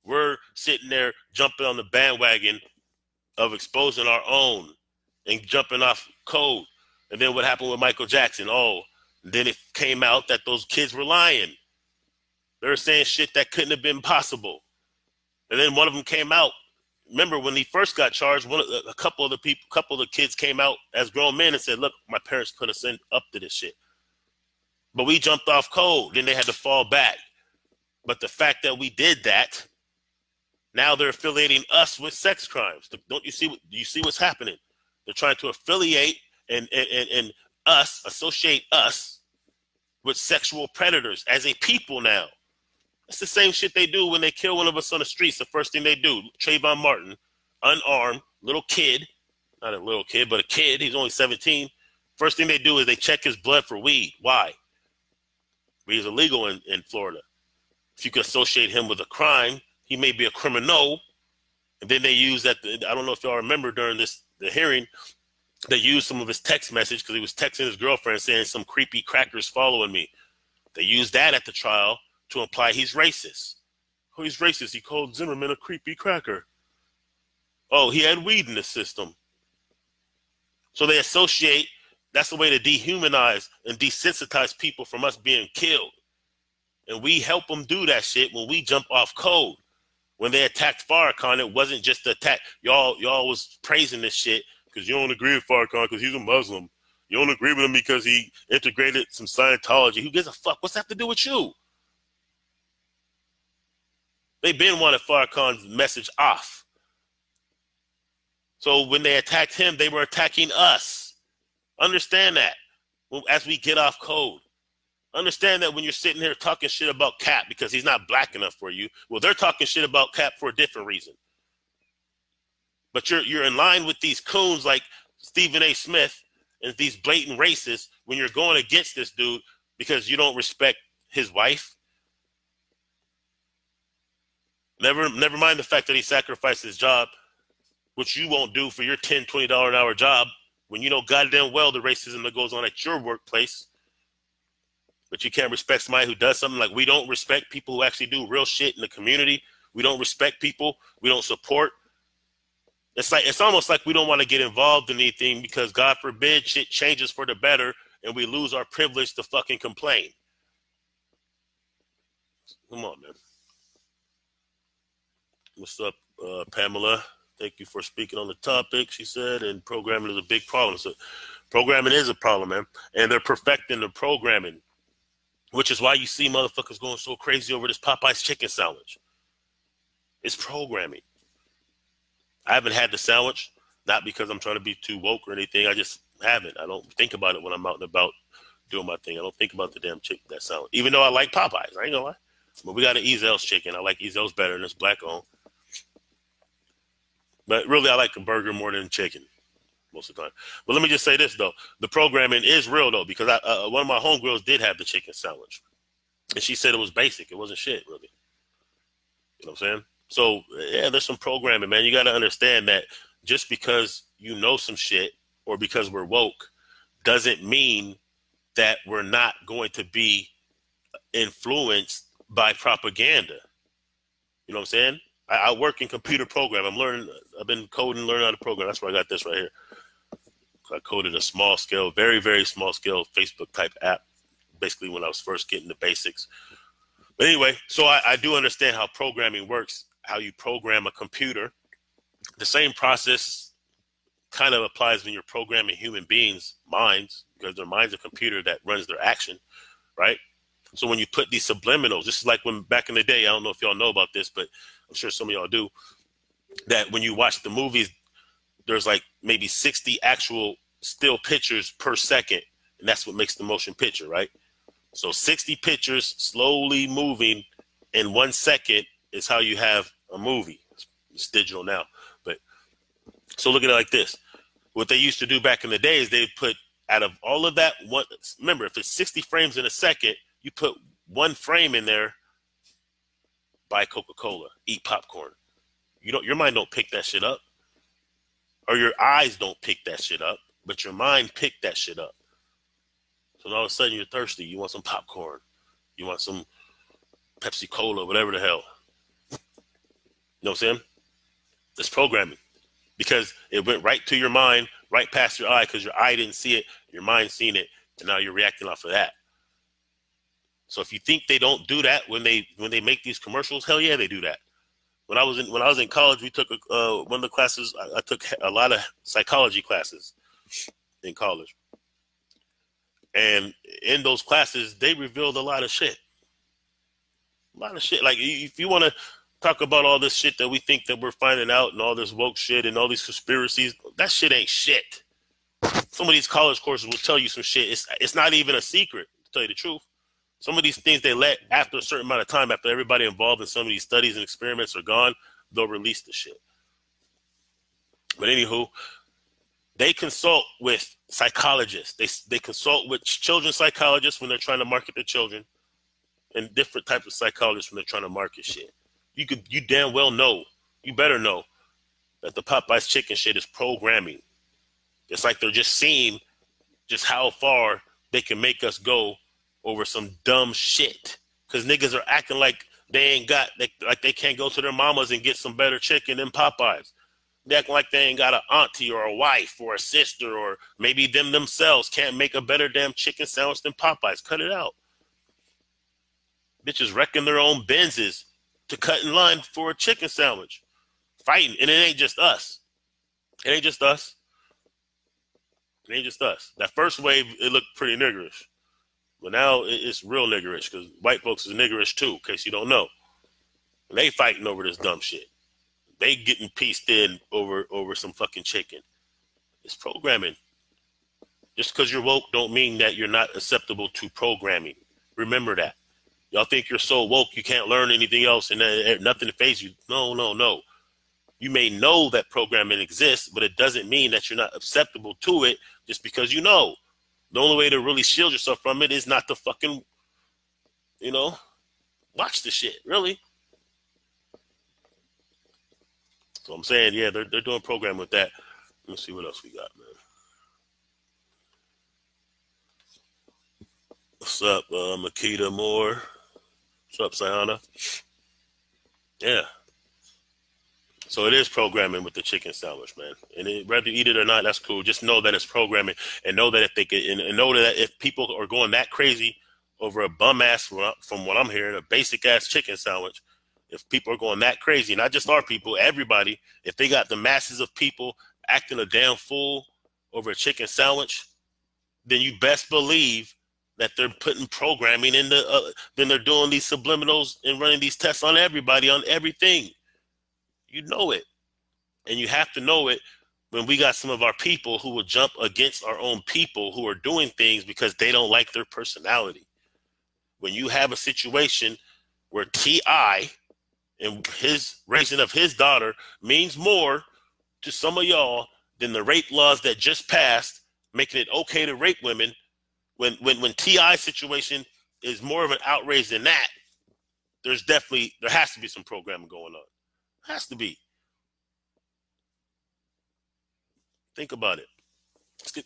we're sitting there jumping on the bandwagon of exposing our own and jumping off code. And then what happened with Michael Jackson? Then it came out that those kids were lying. They were saying shit that couldn't have been possible. And then one of them came out. Remember when he first got charged, a couple of the kids came out as grown men and said, look, my parents put us up to this shit. But we jumped off code. Then they had to fall back. But the fact that we did that, now they're affiliating us with sex crimes. Do you see what's happening? They're trying to affiliate and associate us with sexual predators as a people now. It's the same shit they do when they kill one of us on the streets. The first thing they do, Trayvon Martin, unarmed, little kid, not a little kid, but a kid, he's only 17. First thing they do is they check his blood for weed. Why? Weed is illegal in Florida. If you could associate him with a crime, he may be a criminal. And then they use that, I don't know if y'all remember during the hearing, they used some of his text message because he was texting his girlfriend saying some creepy crackers following me. They used that at the trial to imply he's racist. Oh, he's racist. He called Zimmerman a creepy cracker. Oh, he had weed in the system. So they associate, that's the way to dehumanize and desensitize people from us being killed. And we help them do that shit when we jump off code. When they attacked Farrakhan, it wasn't just the attack. Y'all was praising this shit because you don't agree with Farrakhan because he's a Muslim. You don't agree with him because he integrated some Scientology. Who gives a fuck? What's that have to do with you? They been wanted Farrakhan's message off. So when they attacked him, they were attacking us. Understand that as we get off code. Understand that when you're sitting here talking shit about Cap because he's not black enough for you, well, they're talking shit about Cap for a different reason. But you're in line with these coons like Stephen A. Smith and these blatant racists when you're going against this dude because you don't respect his wife. Never mind the fact that he sacrificed his job, which you won't do for your $10, $20 an hour job when you know goddamn well the racism that goes on at your workplace. But you can't respect somebody who does something. Like we don't respect people who actually do real shit in the community. We don't respect people. We don't support. It's almost like we don't want to get involved in anything because God forbid shit changes for the better and we lose our privilege to fucking complain. Come on, man. What's up, Pamela? Thank you for speaking on the topic, she said, and programming is a big problem. So programming is a problem, man. And they're perfecting the programming, which is why you see motherfuckers going so crazy over this Popeye's chicken sandwich. It's programming. I haven't had the sandwich, not because I'm trying to be too woke or anything. I just haven't. I don't think about it when I'm out and about doing my thing. I don't think about the damn chicken, that sandwich. Even though I like Popeyes, I ain't gonna lie. But we got an Ezel's chicken. I like Ezel's better, and it's black owned. But really, I like a burger more than chicken most of the time. But let me just say this, though. The programming is real, though, because one of my homegirls did have the chicken sandwich. And she said it was basic. It wasn't shit, really. You know what I'm saying? So, yeah, there's some programming, man. You got to understand that just because you know some shit or because we're woke doesn't mean that we're not going to be influenced by propaganda. You know what I'm saying? I work in computer program. I've been coding, learning how to program. That's where I got this right here. I coded a small scale, very, very small scale Facebook type app, basically when I was first getting the basics. But anyway, so I do understand how programming works, how you program a computer. The same process kind of applies when you're programming human beings' minds, because their mind's a computer that runs their action, right? So when you put these subliminals, this is like when back in the day, I don't know if y'all know about this, but I'm sure some of y'all do, that when you watch the movies, there's like maybe 60 actual still pictures per second, and that's what makes the motion picture, right? So 60 pictures slowly moving in 1 second is how you have a movie. It's digital now. But so look at it like this. What they used to do back in the day is they'd put out of all of that one, remember, if it's 60 frames in a second, you put one frame in there, buy Coca-Cola, eat popcorn. Your mind don't pick that shit up. Or your eyes don't pick that shit up, but your mind picked that shit up. So all of a sudden you're thirsty. You want some popcorn. You want some Pepsi Cola, whatever the hell. You know what I'm saying? It's programming. Because it went right to your mind, right past your eye, because your eye didn't see it, your mind seen it, and now you're reacting off of that. So if you think they don't do that when they make these commercials, hell yeah, they do that. When I was in college, we took one of the classes. I took a lot of psychology classes in college, and in those classes, they revealed a lot of shit. A lot of shit. Like if you want to talk about all this shit that we think that we're finding out, and all this woke shit, and all these conspiracies, that shit ain't shit. Some of these college courses will tell you some shit. It's not even a secret, to tell you the truth. Some of these things they let, after a certain amount of time, after everybody involved in some of these studies and experiments are gone, they'll release the shit. But anywho, they consult with psychologists. They consult with children's psychologists when they're trying to market their children, and different types of psychologists when they're trying to market shit. You damn well know, you better know, that the Popeye's chicken shit is programming. It's like they're just seeing just how far they can make us go over some dumb shit, because niggas are acting like they can't go to their mamas and get some better chicken than Popeyes. They acting like they ain't got an auntie or a wife or a sister, or maybe them themselves can't make a better damn chicken sandwich than Popeyes. Cut it out. Bitches wrecking their own Benzes to cut in line for a chicken sandwich. Fighting. And it ain't just us. It ain't just us. It ain't just us. That first wave, it looked pretty niggerish. But now it's real niggerish because white folks is niggerish too, in case you don't know. And they fighting over this dumb shit. They getting pieced in over some fucking chicken. It's programming. Just because you're woke don't mean that you're not acceptable to programming. Remember that. Y'all think you're so woke you can't learn anything else and nothing to phase you. No, no, no. You may know that programming exists, but it doesn't mean that you're not acceptable to it just because you know. The only way to really shield yourself from it is not to fucking, watch the shit, really. So I'm saying, yeah, they're doing programming with that. Let's see what else we got, man. What's up, Makita Moore? What's up, Sayana? Yeah. So it is programming with the chicken sandwich, man. And whether you eat it or not, that's cool. Just know that it's programming, and know that if they could, and know that if people are going that crazy over a bum ass, from what I'm hearing, a basic ass chicken sandwich, if people are going that crazy, not just our people, everybody, if they got the masses of people acting a damn fool over a chicken sandwich, then you best believe that they're putting programming in then they're doing these subliminals and running these tests on everybody, on everything. You know it. And you have to know it when we got some of our people who will jump against our own people who are doing things because they don't like their personality. When you have a situation where T.I. and his raising of his daughter means more to some of y'all than the rape laws that just passed, making it okay to rape women, when T.I. situation is more of an outrage than that, there has to be some programming going on. Has to be. Think about it.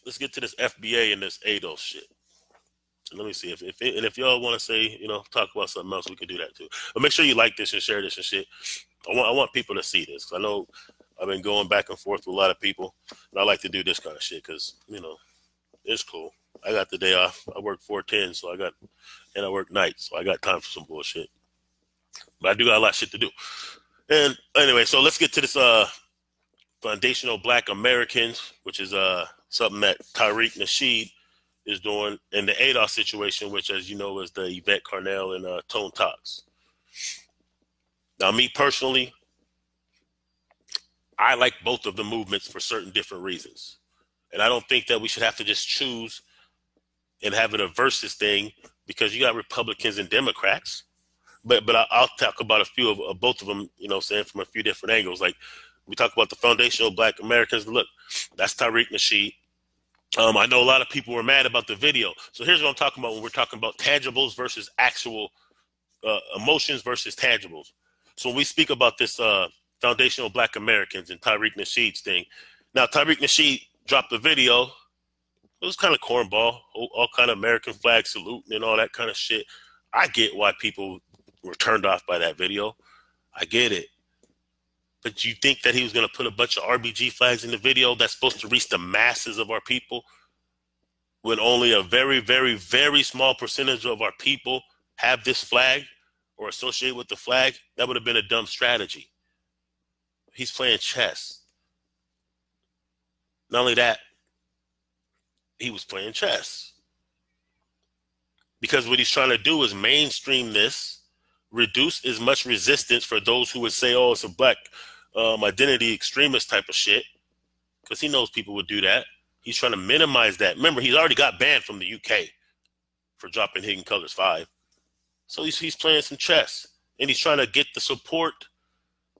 Let's get to this FBA and this ADOS shit. And let me see if y'all want to say, talk about something else, we can do that too. But make sure you like this and share this and shit. I want people to see this. I know I've been going back and forth with a lot of people, and I like to do this kind of shit because it's cool. I got the day off. I work 4/10, and I work nights, so I got time for some bullshit. But I do got a lot of shit to do. And anyway, so let's get to this Foundational Black Americans, which is something that Tariq Nasheed is doing in the ADOS situation, which, as you know, is the Yvette Carnell and Tone Talks. Now, me personally, I like both of the movements for certain different reasons. And I don't think that we should have to just choose and have it a versus thing because you got Republicans and Democrats. But I'll talk about a few of both of them, saying from a few different angles. Like we talk about the Foundational Black Americans. Look, that's Tariq Nasheed. I know a lot of people were mad about the video. So here's what I'm talking about when we're talking about tangibles versus actual emotions versus tangibles. So when we speak about this Foundational Black Americans and Tariq Nasheed's thing, now Tariq Nasheed dropped the video. It was kind of cornball, all kind of American flag saluting and all that kind of shit. I get why people were turned off by that video. I get it. But you think that he was going to put a bunch of RBG flags in the video that's supposed to reach the masses of our people when only a very, very, very small percentage of our people have this flag or associate with the flag? That would have been a dumb strategy. He's playing chess. Not only that, he was playing chess. Because what he's trying to do is mainstream this, reduce as much resistance for those who would say, oh, it's a black identity extremist type of shit, because he knows people would do that. He's trying to minimize that. Remember, he's already got banned from the UK for dropping Hidden Colors 5. So he's playing some chess, and he's trying to get the support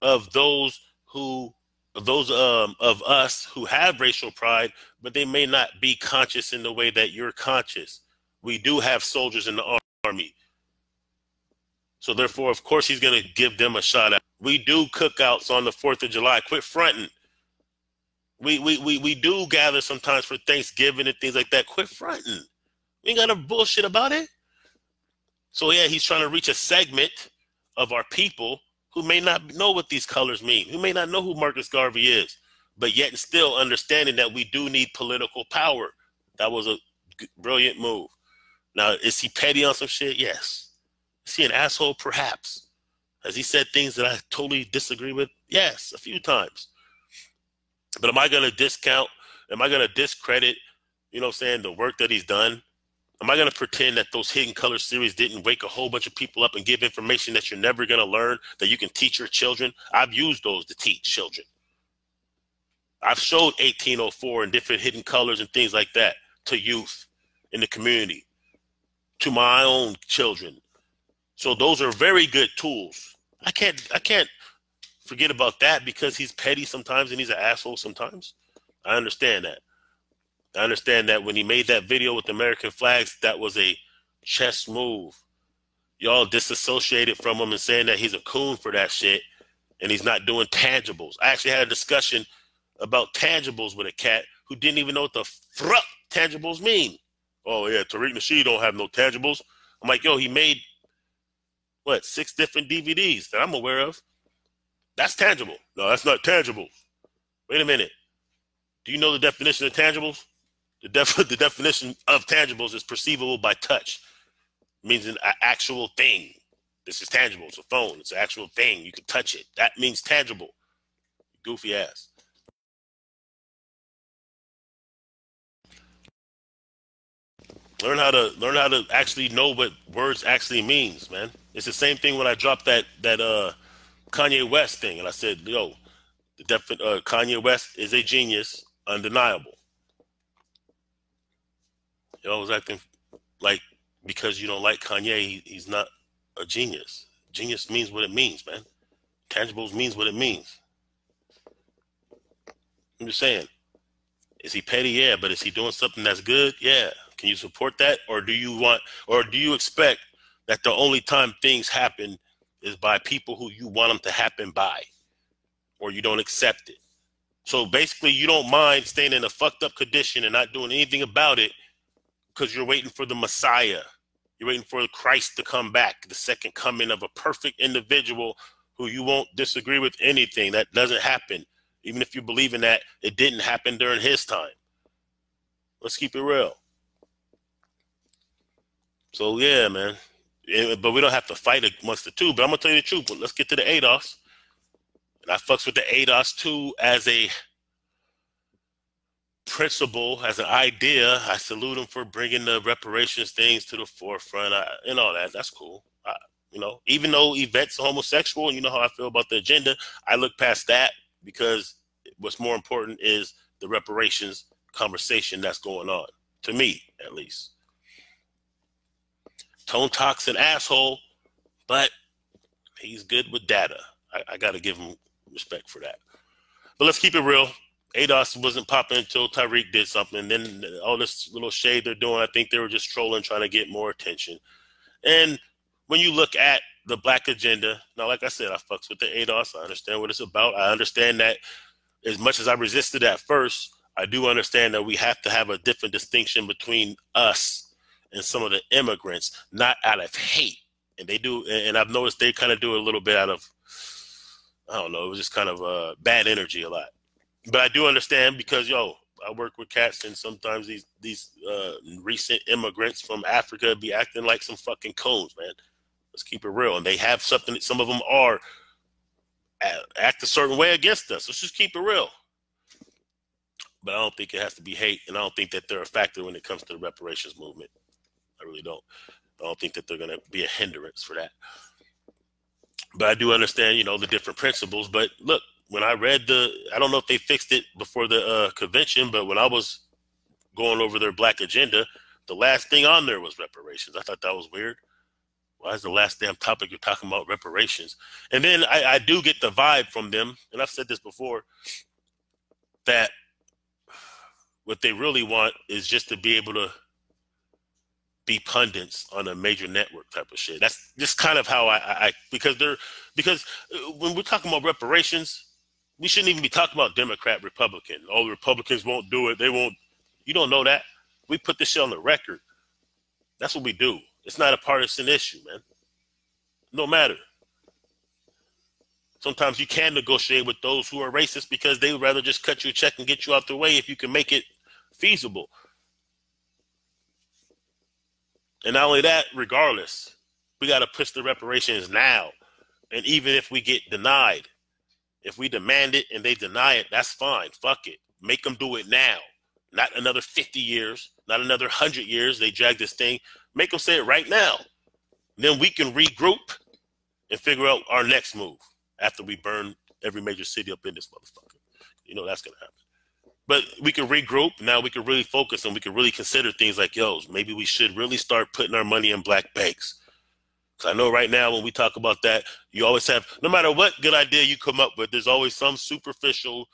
of those of us who have racial pride, but they may not be conscious in the way that you're conscious. We do have soldiers in the army. So therefore, of course, he's going to give them a shot at. We do cookouts on the 4th of July. Quit fronting. We do gather sometimes for Thanksgiving and things like that. Quit fronting. We ain't got no bullshit about it. So yeah, he's trying to reach a segment of our people who may not know what these colors mean, who may not know who Marcus Garvey is, but yet still understanding that we do need political power. That was a brilliant move. Now, is he petty on some shit? Yes. he an asshole? Perhaps. Has he said things that I totally disagree with? Yes, a few times. But am I going to discount? Am I going to discredit, you know what I'm saying, the work that he's done? Am I going to pretend that those Hidden Color series didn't wake a whole bunch of people up and give information that you're never going to learn, that you can teach your children? I've used those to teach children. I've showed 1804 and different hidden colors and things like that to youth in the community, to my own children. So those are very good tools. I can't forget about that because he's petty sometimes and he's an asshole sometimes. I understand that. I understand that when he made that video with the American flags, that was a chess move. Y'all disassociated from him and saying that he's a coon for that shit and he's not doing tangibles. I actually had a discussion about tangibles with a cat who didn't even know what the fuck tangibles mean. Oh yeah, Tariq Nasheed don't have no tangibles. I'm like, yo, he made, what, 6 different DVDs that I'm aware of. That's tangible. No, that's not tangible. Wait a minute. Do you know the definition of tangibles? The definition of tangibles is perceivable by touch. It means an actual thing. This is tangible. It's a phone. It's an actual thing. You can touch it. That means tangible. Goofy ass. Learn how to actually know what words actually means, man. It's the same thing when I dropped that Kanye West thing, and I said, yo, Kanye West is a genius, undeniable. I was acting like because you don't like Kanye, he's not a genius. Genius means what it means, man. Tangibles means what it means. I'm just saying. Is he petty? Yeah, but is he doing something that's good? Yeah. Can you support that? Or do you expect that the only time things happen is by people who you want them to happen by? Or you don't accept it? So basically you don't mind staying in a fucked up condition and not doing anything about it because you're waiting for the Messiah. You're waiting for Christ to come back, the second coming of a perfect individual who you won't disagree with anything. That doesn't happen. Even if you believe in that, it didn't happen during his time. Let's keep it real. So yeah, man. But we don't have to fight amongst the two. But I'm gonna tell you the truth. But let's get to the ADOS. And I fucks with the ADOS too as a principle, as an idea. I salute him for bringing the reparations things to the forefront and all that. That's cool. Even though Yvette's homosexual, and you know how I feel about the agenda, I look past that because what's more important is the reparations conversation that's going on, to me at least. Tone Talk's an asshole, but he's good with data. I got to give him respect for that. But let's keep it real. ADOS wasn't popping until Tyreek did something. And then all this little shade they're doing, I think they were just trolling, trying to get more attention. And when you look at the black agenda, now, like I said, I fucks with the ADOS. I understand what it's about. I understand that as much as I resisted at first, I do understand that we have to have a different distinction between us and some of the immigrants, not out of hate. And they do, and I've noticed they kind of do a little bit out of, I don't know, it was just kind of bad energy a lot. But I do understand because, I work with cats, and sometimes these recent immigrants from Africa be acting like some fucking cones, man. Let's keep it real. And they have something that some of them are act a certain way against us. Let's just keep it real. But I don't think it has to be hate, and I don't think that they're a factor when it comes to the reparations movement. I really don't. I don't think that they're going to be a hindrance for that. But I do understand, the different principles. But look, when I read I don't know if they fixed it before the convention, but when I was going over their black agenda, the last thing on there was reparations. I thought that was weird. Why is the last damn topic you're talking about reparations? And then I do get the vibe from them, and I've said this before, that what they really want is just to be able to be pundits on a major network type of shit. That's just kind of how because when we're talking about reparations, we shouldn't even be talking about Democrat, Republican. Oh, the Republicans won't do it. They won't. You don't know that. We put this shit on the record. That's what we do. It's not a partisan issue, man. No matter. Sometimes you can negotiate with those who are racist because they would rather just cut you a check and get you out the way if you can make it feasible. And not only that, regardless, We got to push the reparations now. And even if we get denied, if we demand it and they deny it, that's fine. Fuck it. Make them do it now. Not another 50 years, not another 100 years. They drag this thing. Make them say it right now. Then we can regroup and figure out our next move after we burn every major city up in this motherfucker. You know that's going to happen. But we can regroup. Now we can really focus and we can really consider things like, yo, maybe we should really start putting our money in black banks. Because I know right now when we talk about that, you always have, no matter what good idea you come up with, there's always some superficial,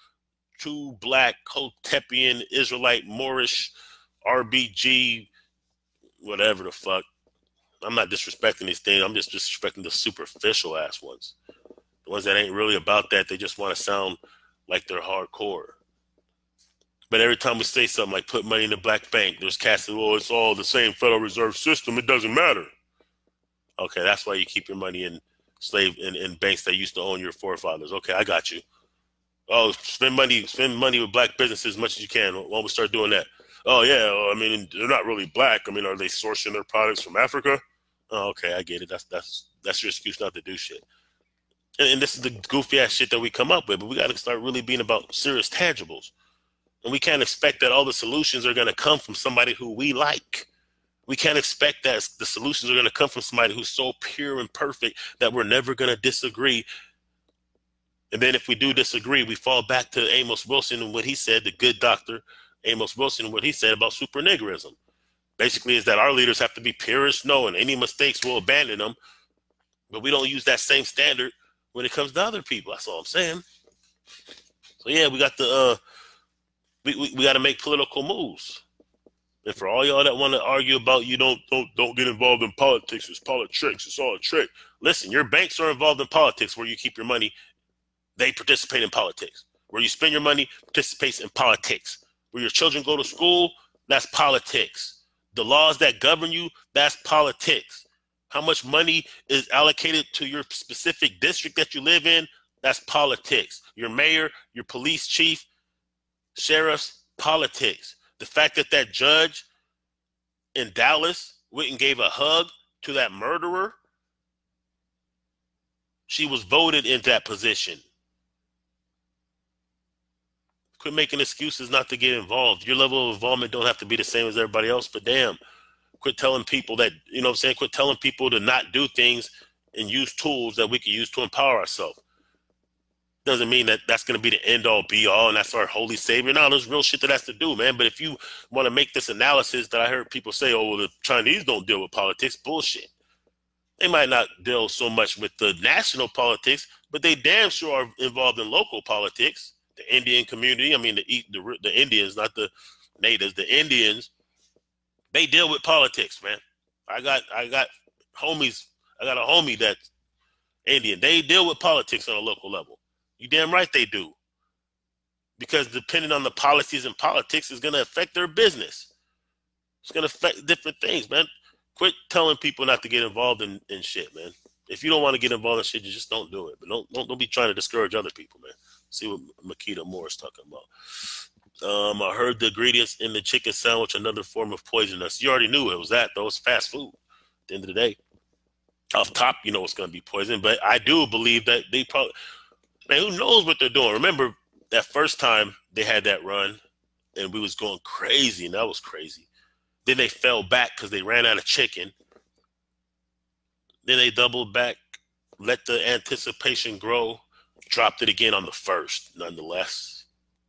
true black, Hotepian, Israelite, Moorish, RBG, whatever the fuck. I'm not disrespecting these things. I'm just disrespecting the superficial ass ones. The ones that ain't really about that. They just want to sound like they're hardcore. But every time we say something like put money in the black bank, there's cats that, oh, it's all the same Federal Reserve System. It doesn't matter. Okay, that's why you keep your money in in banks that used to own your forefathers. Okay, I got you. Oh, spend money with black businesses as much as you can. Why don't we start doing that? Oh yeah, well, I mean they're not really black. I mean, are they sourcing their products from Africa? Oh, okay, I get it. That's your excuse not to do shit. And this is the goofy ass shit that we come up with. But we got to start really being about serious tangibles. And we can't expect that all the solutions are going to come from somebody who we like. We can't expect that the solutions are going to come from somebody who's so pure and perfect that we're never going to disagree. And then if we do disagree, we fall back to Amos Wilson and what he said, the good doctor Amos Wilson, and what he said about super niggerism. Basically is that our leaders have to be purists, no, and any mistakes we'll abandon them. But we don't use that same standard when it comes to other people. That's all I'm saying. So yeah, we got the we got to make political moves. And for all y'all that want to argue about you don't get involved in politics, it's politics, it's all a trick. Listen, your banks are involved in politics where you keep your money. They participate in politics. Where you spend your money participates in politics. Where your children go to school, that's politics. The laws that govern you, that's politics. How much money is allocated to your specific district that you live in, that's politics. Your mayor, your police chief, sheriffs, politics. The fact that that judge in Dallas went and gave a hug to that murderer, she was voted into that position. Quit making excuses not to get involved. Your level of involvement don't have to be the same as everybody else, but damn, quit telling people that, you know what I'm saying? Quit telling people to not do things and use tools that we can use to empower ourselves. Doesn't mean that that's going to be the end all be all and that's our holy savior. No, there's real shit that has to do, man. But if you want to make this analysis that I heard people say, oh, well, the Chinese don't deal with politics, bullshit. They might not deal so much with the national politics, but they damn sure are involved in local politics. The Indian community, I mean, the Indians, not the natives, the Indians, they deal with politics, man. I got homies. I got a homie that's Indian. They deal with politics on a local level. You damn right they do. Because depending on the policies and politics is going to affect their business. It's going to affect different things, man. Quit telling people not to get involved in shit, man. If you don't want to get involved in shit, you just don't do it. But don't be trying to discourage other people, man. See what Makita Moore is talking about. I heard the ingredients in the chicken sandwich, another form of poisonous. You already knew it was that, though. It's fast food. At the end of the day, off top, you know it's going to be poison. But I do believe that they probably, man, who knows what they're doing? Remember that first time they had that run, and we was going crazy, and that was crazy. Then they fell back because they ran out of chicken. Then they doubled back, let the anticipation grow. Dropped it again on the first, nonetheless.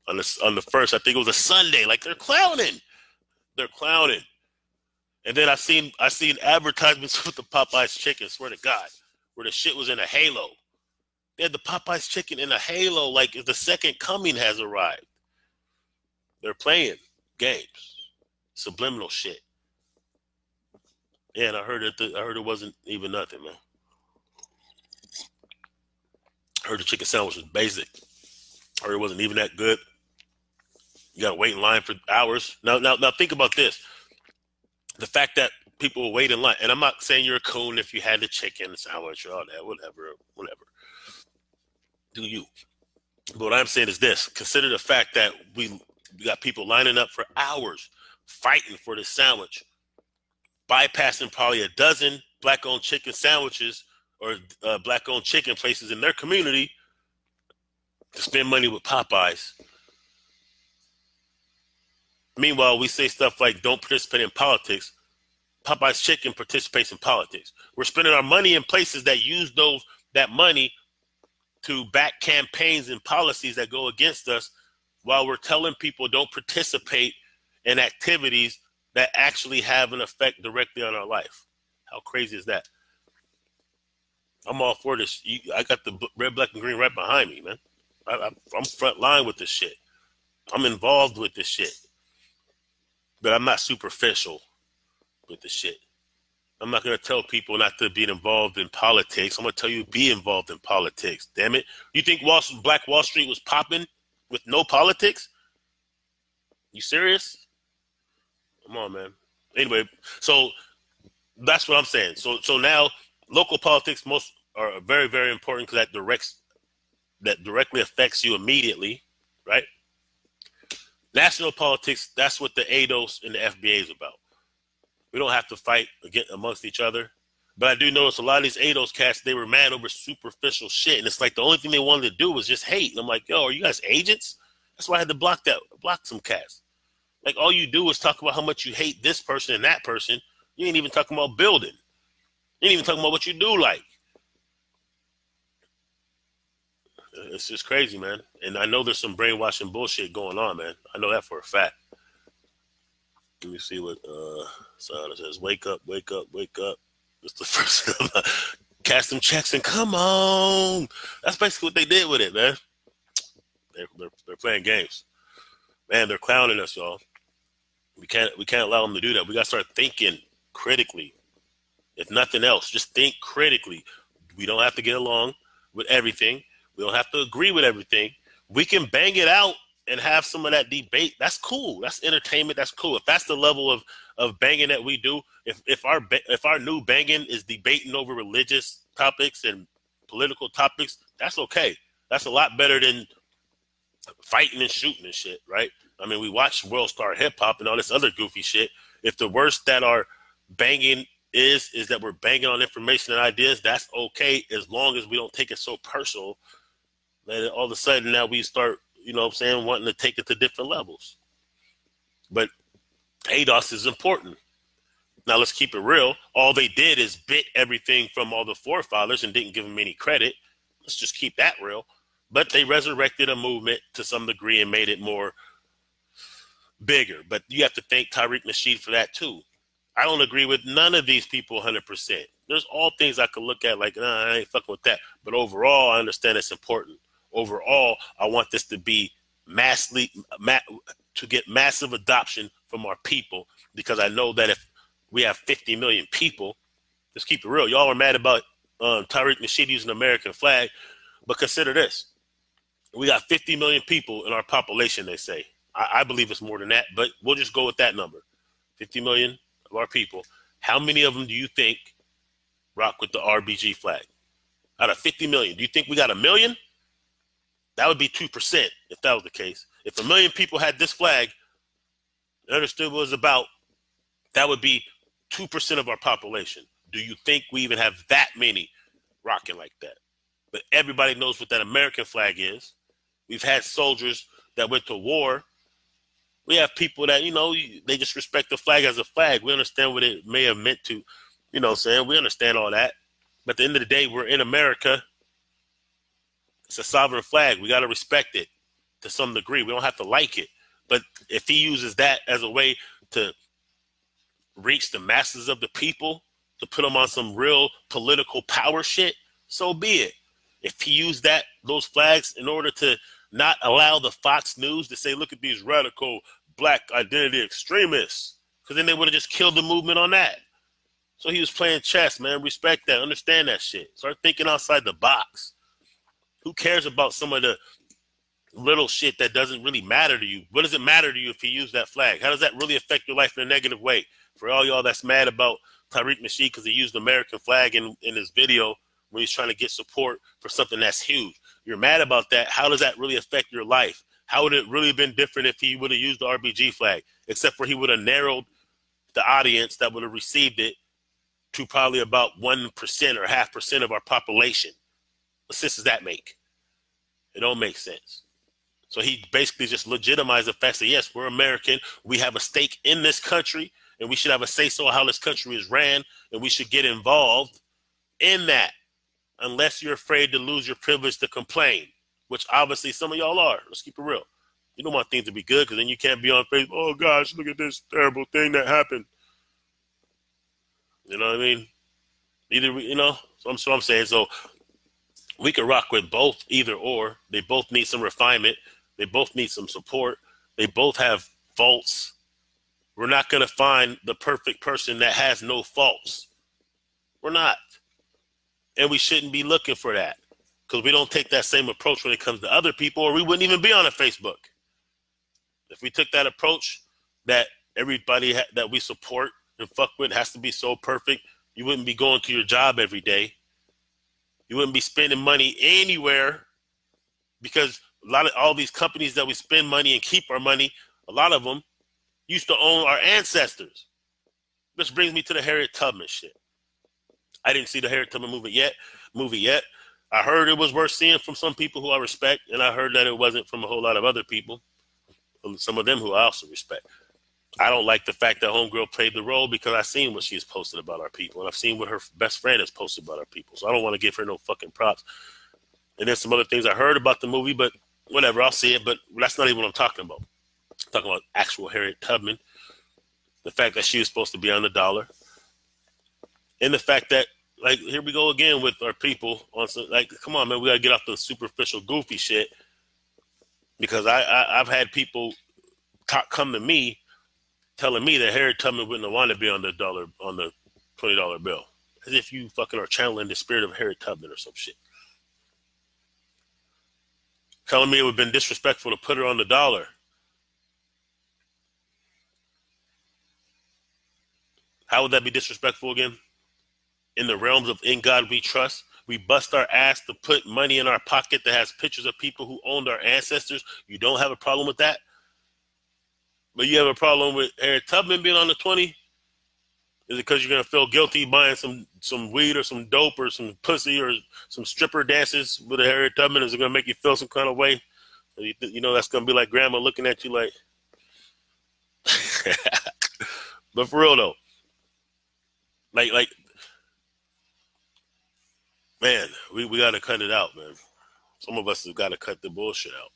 On the first, I think it was a Sunday. Like they're clowning. They're clowning. And then I seen advertisements with the Popeyes chicken, swear to God, where the shit was in a halo. They had the Popeyes chicken in a halo, like the second coming has arrived. They're playing games. Subliminal shit. Yeah, and I heard it wasn't even nothing, man. Heard the chicken sandwich was basic. Heard it wasn't even that good. You gotta wait in line for hours. Now think about this. The fact that people will wait in line, and I'm not saying you're a coon if you had the chicken sandwich or all that, whatever. Do you? But what I'm saying is this. Consider the fact that we got people lining up for hours, fighting for this sandwich, bypassing probably a dozen black-owned chicken sandwiches or black-owned chicken places in their community to spend money with Popeyes. Meanwhile, we say stuff like don't participate in politics. Popeye's Chicken participates in politics. We're spending our money in places that use that money to back campaigns and policies that go against us, while we're telling people don't participate in activities that actually have an effect directly on our life. How crazy is that? I'm all for this. I got the red, black, and green right behind me, man. I'm front line with this shit. I'm involved with this shit. But I'm not superficial with the shit. I'm not going to tell people not to be involved in politics. I'm going to tell you be involved in politics. Damn it. You think Black Wall Street was popping with no politics? You serious? Come on, man. Anyway, so that's what I'm saying. So now local politics are very, very important because that directly affects you immediately, right? National politics, that's what the ADOS and the FBA is about. We don't have to fight amongst each other. But I do notice a lot of these ADOS cats, they were mad over superficial shit. And it's like the only thing they wanted to do was just hate. And I'm like, yo, are you guys agents? That's why I had to block some cats. Like, all you do is talk about how much you hate this person and that person. You ain't even talking about building. You ain't even talking about what you do like. It's just crazy, man. And I know there's some brainwashing bullshit going on, man. I know that for a fact. Let me see what so it says. Wake up, wake up, wake up. It's the first cast them checks and come on. That's basically what they did with it, man. They're playing games. Man, they're clowning us, y'all. We can't allow them to do that. We gotta start thinking critically. If nothing else, just think critically. We don't have to get along with everything. We don't have to agree with everything. We can bang it out and have some of that debate. That's cool. That's entertainment. That's cool. If that's the level of banging that we do, if our new banging is debating over religious topics and political topics, that's okay. That's a lot better than fighting and shooting and shit, right? I mean, we watch World Star Hip Hop and all this other goofy shit. If the worst that our banging is that we're banging on information and ideas, that's okay, as long as we don't take it so personal that all of a sudden now we start, you know what I'm saying, wanting to take it to different levels. But ADOS is important. Now, let's keep it real. All they did is bit everything from all the forefathers and didn't give them any credit. Let's just keep that real. But they resurrected a movement to some degree and made it more bigger. But you have to thank Tariq Nasheed for that too. I don't agree with none of these people 100%. There's all things I could look at like, nah, I ain't fucking with that. But overall, I understand it's important. Overall, I want this to be to get massive adoption from our people, because I know that if we have 50 million people, let's keep it real. Y'all are mad about Tariq Nasheed using the American flag, but consider this. We got 50 million people in our population, they say. I believe it's more than that, but we'll just go with that number. 50 million of our people. How many of them do you think rock with the RBG flag? Out of 50 million, do you think we got 1 million? That would be 2% if that was the case. If 1 million people had this flag and understood what it was about, that would be 2% of our population. Do you think we even have that many rocking like that? But everybody knows what that American flag is. We've had soldiers that went to war. We have people that, you know, they just respect the flag as a flag. We understand what it may have meant to, you know what I'm saying? We understand all that. But at the end of the day, we're in America. It's a sovereign flag. We got to respect it to some degree. We don't have to like it. But if he uses that as a way to reach the masses of the people, to put them on some real political power shit, so be it. If he used those flags in order to not allow the Fox News to say, look at these radical black identity extremists, because then they would have just killed the movement on that. So he was playing chess, man. Respect that. Understand that shit. Start thinking outside the box. Who cares about some of the little shit that doesn't really matter to you? What does it matter to you if he used that flag? How does that really affect your life in a negative way? For all y'all that's mad about Tariq Nasheed because he used the American flag in his video when he's trying to get support for something that's huge. You're mad about that. How does that really affect your life? How would it really have been different if he would have used the RBG flag? Except for he would have narrowed the audience that would have received it to probably about 1% or 0.5% of our population. What sense does that make? It don't make sense. So he basically just legitimized the fact that, yes, we're American. We have a stake in this country, and we should have a say-so how this country is ran, and we should get involved in that, unless you're afraid to lose your privilege to complain, which obviously some of y'all are. Let's keep it real. You don't want things to be good, because then you can't be on Facebook. Oh, gosh, look at this terrible thing that happened. You know what I mean? So I'm saying. So we could rock with both, either or. They both need some refinement. They both need some support. They both have faults. We're not going to find the perfect person that has no faults. We're not. And we shouldn't be looking for that, because we don't take that same approach when it comes to other people, or we wouldn't even be on a Facebook. If we took that approach that everybody that we support and fuck with has to be so perfect, you wouldn't be going to your job every day. You wouldn't be spending money anywhere, because a lot of all these companies that we spend money and keep our money, a lot of them used to own our ancestors. This brings me to the Harriet Tubman shit. I didn't see the Harriet Tubman movie yet. I heard it was worth seeing from some people who I respect, and I heard that it wasn't from a whole lot of other people, some of them who I also respect. I don't like the fact that homegirl played the role, because I've seen what she's posted about our people, and I've seen what her best friend has posted about our people. So I don't want to give her no fucking props. And there's some other things I heard about the movie, but whatever, I'll see it. But that's not even what I'm talking about. I'm talking about actual Harriet Tubman, the fact that she was supposed to be on the dollar, and the fact that, like, here we go again with our people on some, like, come on, man, we gotta get off the superficial, goofy shit, because I've had people come to me telling me that Harriet Tubman wouldn't want to be on the $20 bill, as if you fucking are channeling the spirit of Harriet Tubman or some shit. Telling me it would have been disrespectful to put her on the dollar. How would that be disrespectful again? In the realms of In God We Trust, we bust our ass to put money in our pocket that has pictures of people who owned our ancestors. You don't have a problem with that? But you have a problem with Harriet Tubman being on the 20? Is it because you're going to feel guilty buying some weed or some dope or some pussy or some stripper dances with a Harriet Tubman? Is it going to make you feel some kind of way? You know that's going to be like grandma looking at you like... But for real, though. Like, man, we got to cut it out, man. Some of us have got to cut the bullshit out.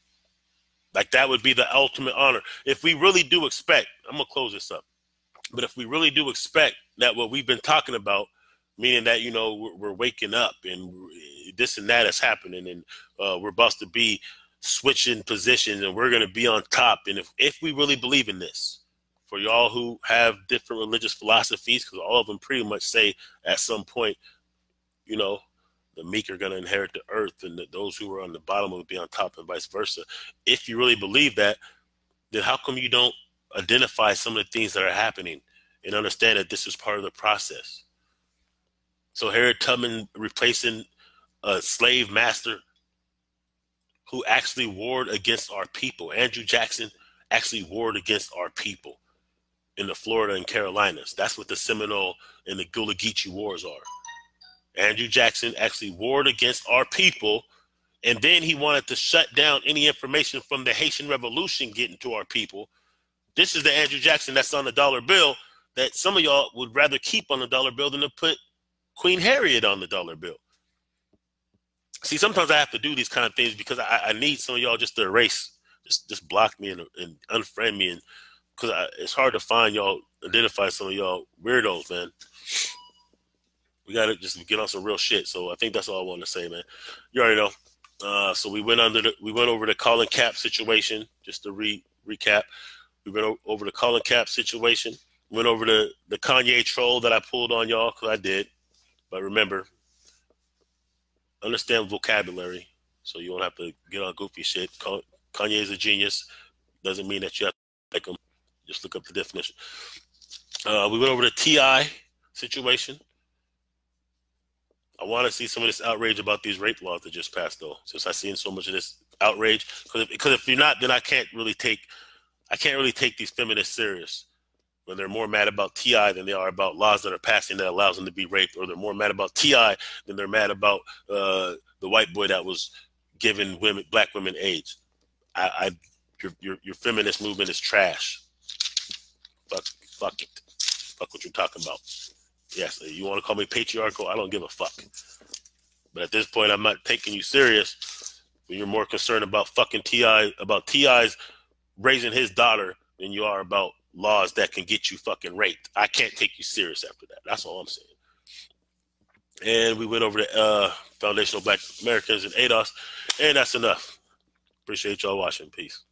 Like, that would be the ultimate honor. If we really do expect, I'm going to close this up, but if we really do expect that what we've been talking about, meaning that, you know, we're waking up and this and that is happening, and we're about to be switching positions and we're going to be on top. And if we really believe in this, for y'all who have different religious philosophies, because all of them pretty much say at some point, you know, the meek are going to inherit the earth, and those who are on the bottom will be on top, and vice versa. If you really believe that, then how come you don't identify some of the things that are happening and understand that this is part of the process? So Harriet Tubman replacing a slave master who actually warred against our people. Andrew Jackson actually warred against our people in the Florida and Carolinas. That's what the Seminole and the Gullah Geechee wars are. Andrew Jackson actually warred against our people, and then he wanted to shut down any information from the Haitian Revolution getting to our people. This is the Andrew Jackson that's on the dollar bill that some of y'all would rather keep on the dollar bill than to put Queen Harriet on the dollar bill. See, sometimes I have to do these kind of things because I need some of y'all just to erase, just block me and unfriend me, and because it's hard to find y'all, identify some of y'all weirdos, man. We got to just get on some real shit. So I think that's all I want to say, man. You already know. So we went over the Colin Cap situation, just to recap. We went over the Colin Cap situation. Went over the Kanye troll that I pulled on y'all, because I did. But remember, understand vocabulary, so you don't have to get on goofy shit. Kanye is a genius. Doesn't mean that you have to like him. Just look up the definition. We went over the T.I. situation. I want to see some of this outrage about these rape laws that just passed, though, since I've seen so much of this outrage. Because if you're not, then I can't really take these feminists serious. When they're more mad about T.I. than they are about laws that are passing that allows them to be raped, or they're more mad about T.I. than they're mad about the white boy that was giving black women AIDS. Your feminist movement is trash. Fuck it. Fuck what you're talking about. Yes, you want to call me patriarchal? I don't give a fuck. But at this point, I'm not taking you serious. When you're more concerned about fucking T.I., about T.I.'s raising his daughter than you are about laws that can get you fucking raped. I can't take you serious after that. That's all I'm saying. And we went over to Foundational Black Americans and ADOS, and that's enough. Appreciate y'all watching. Peace.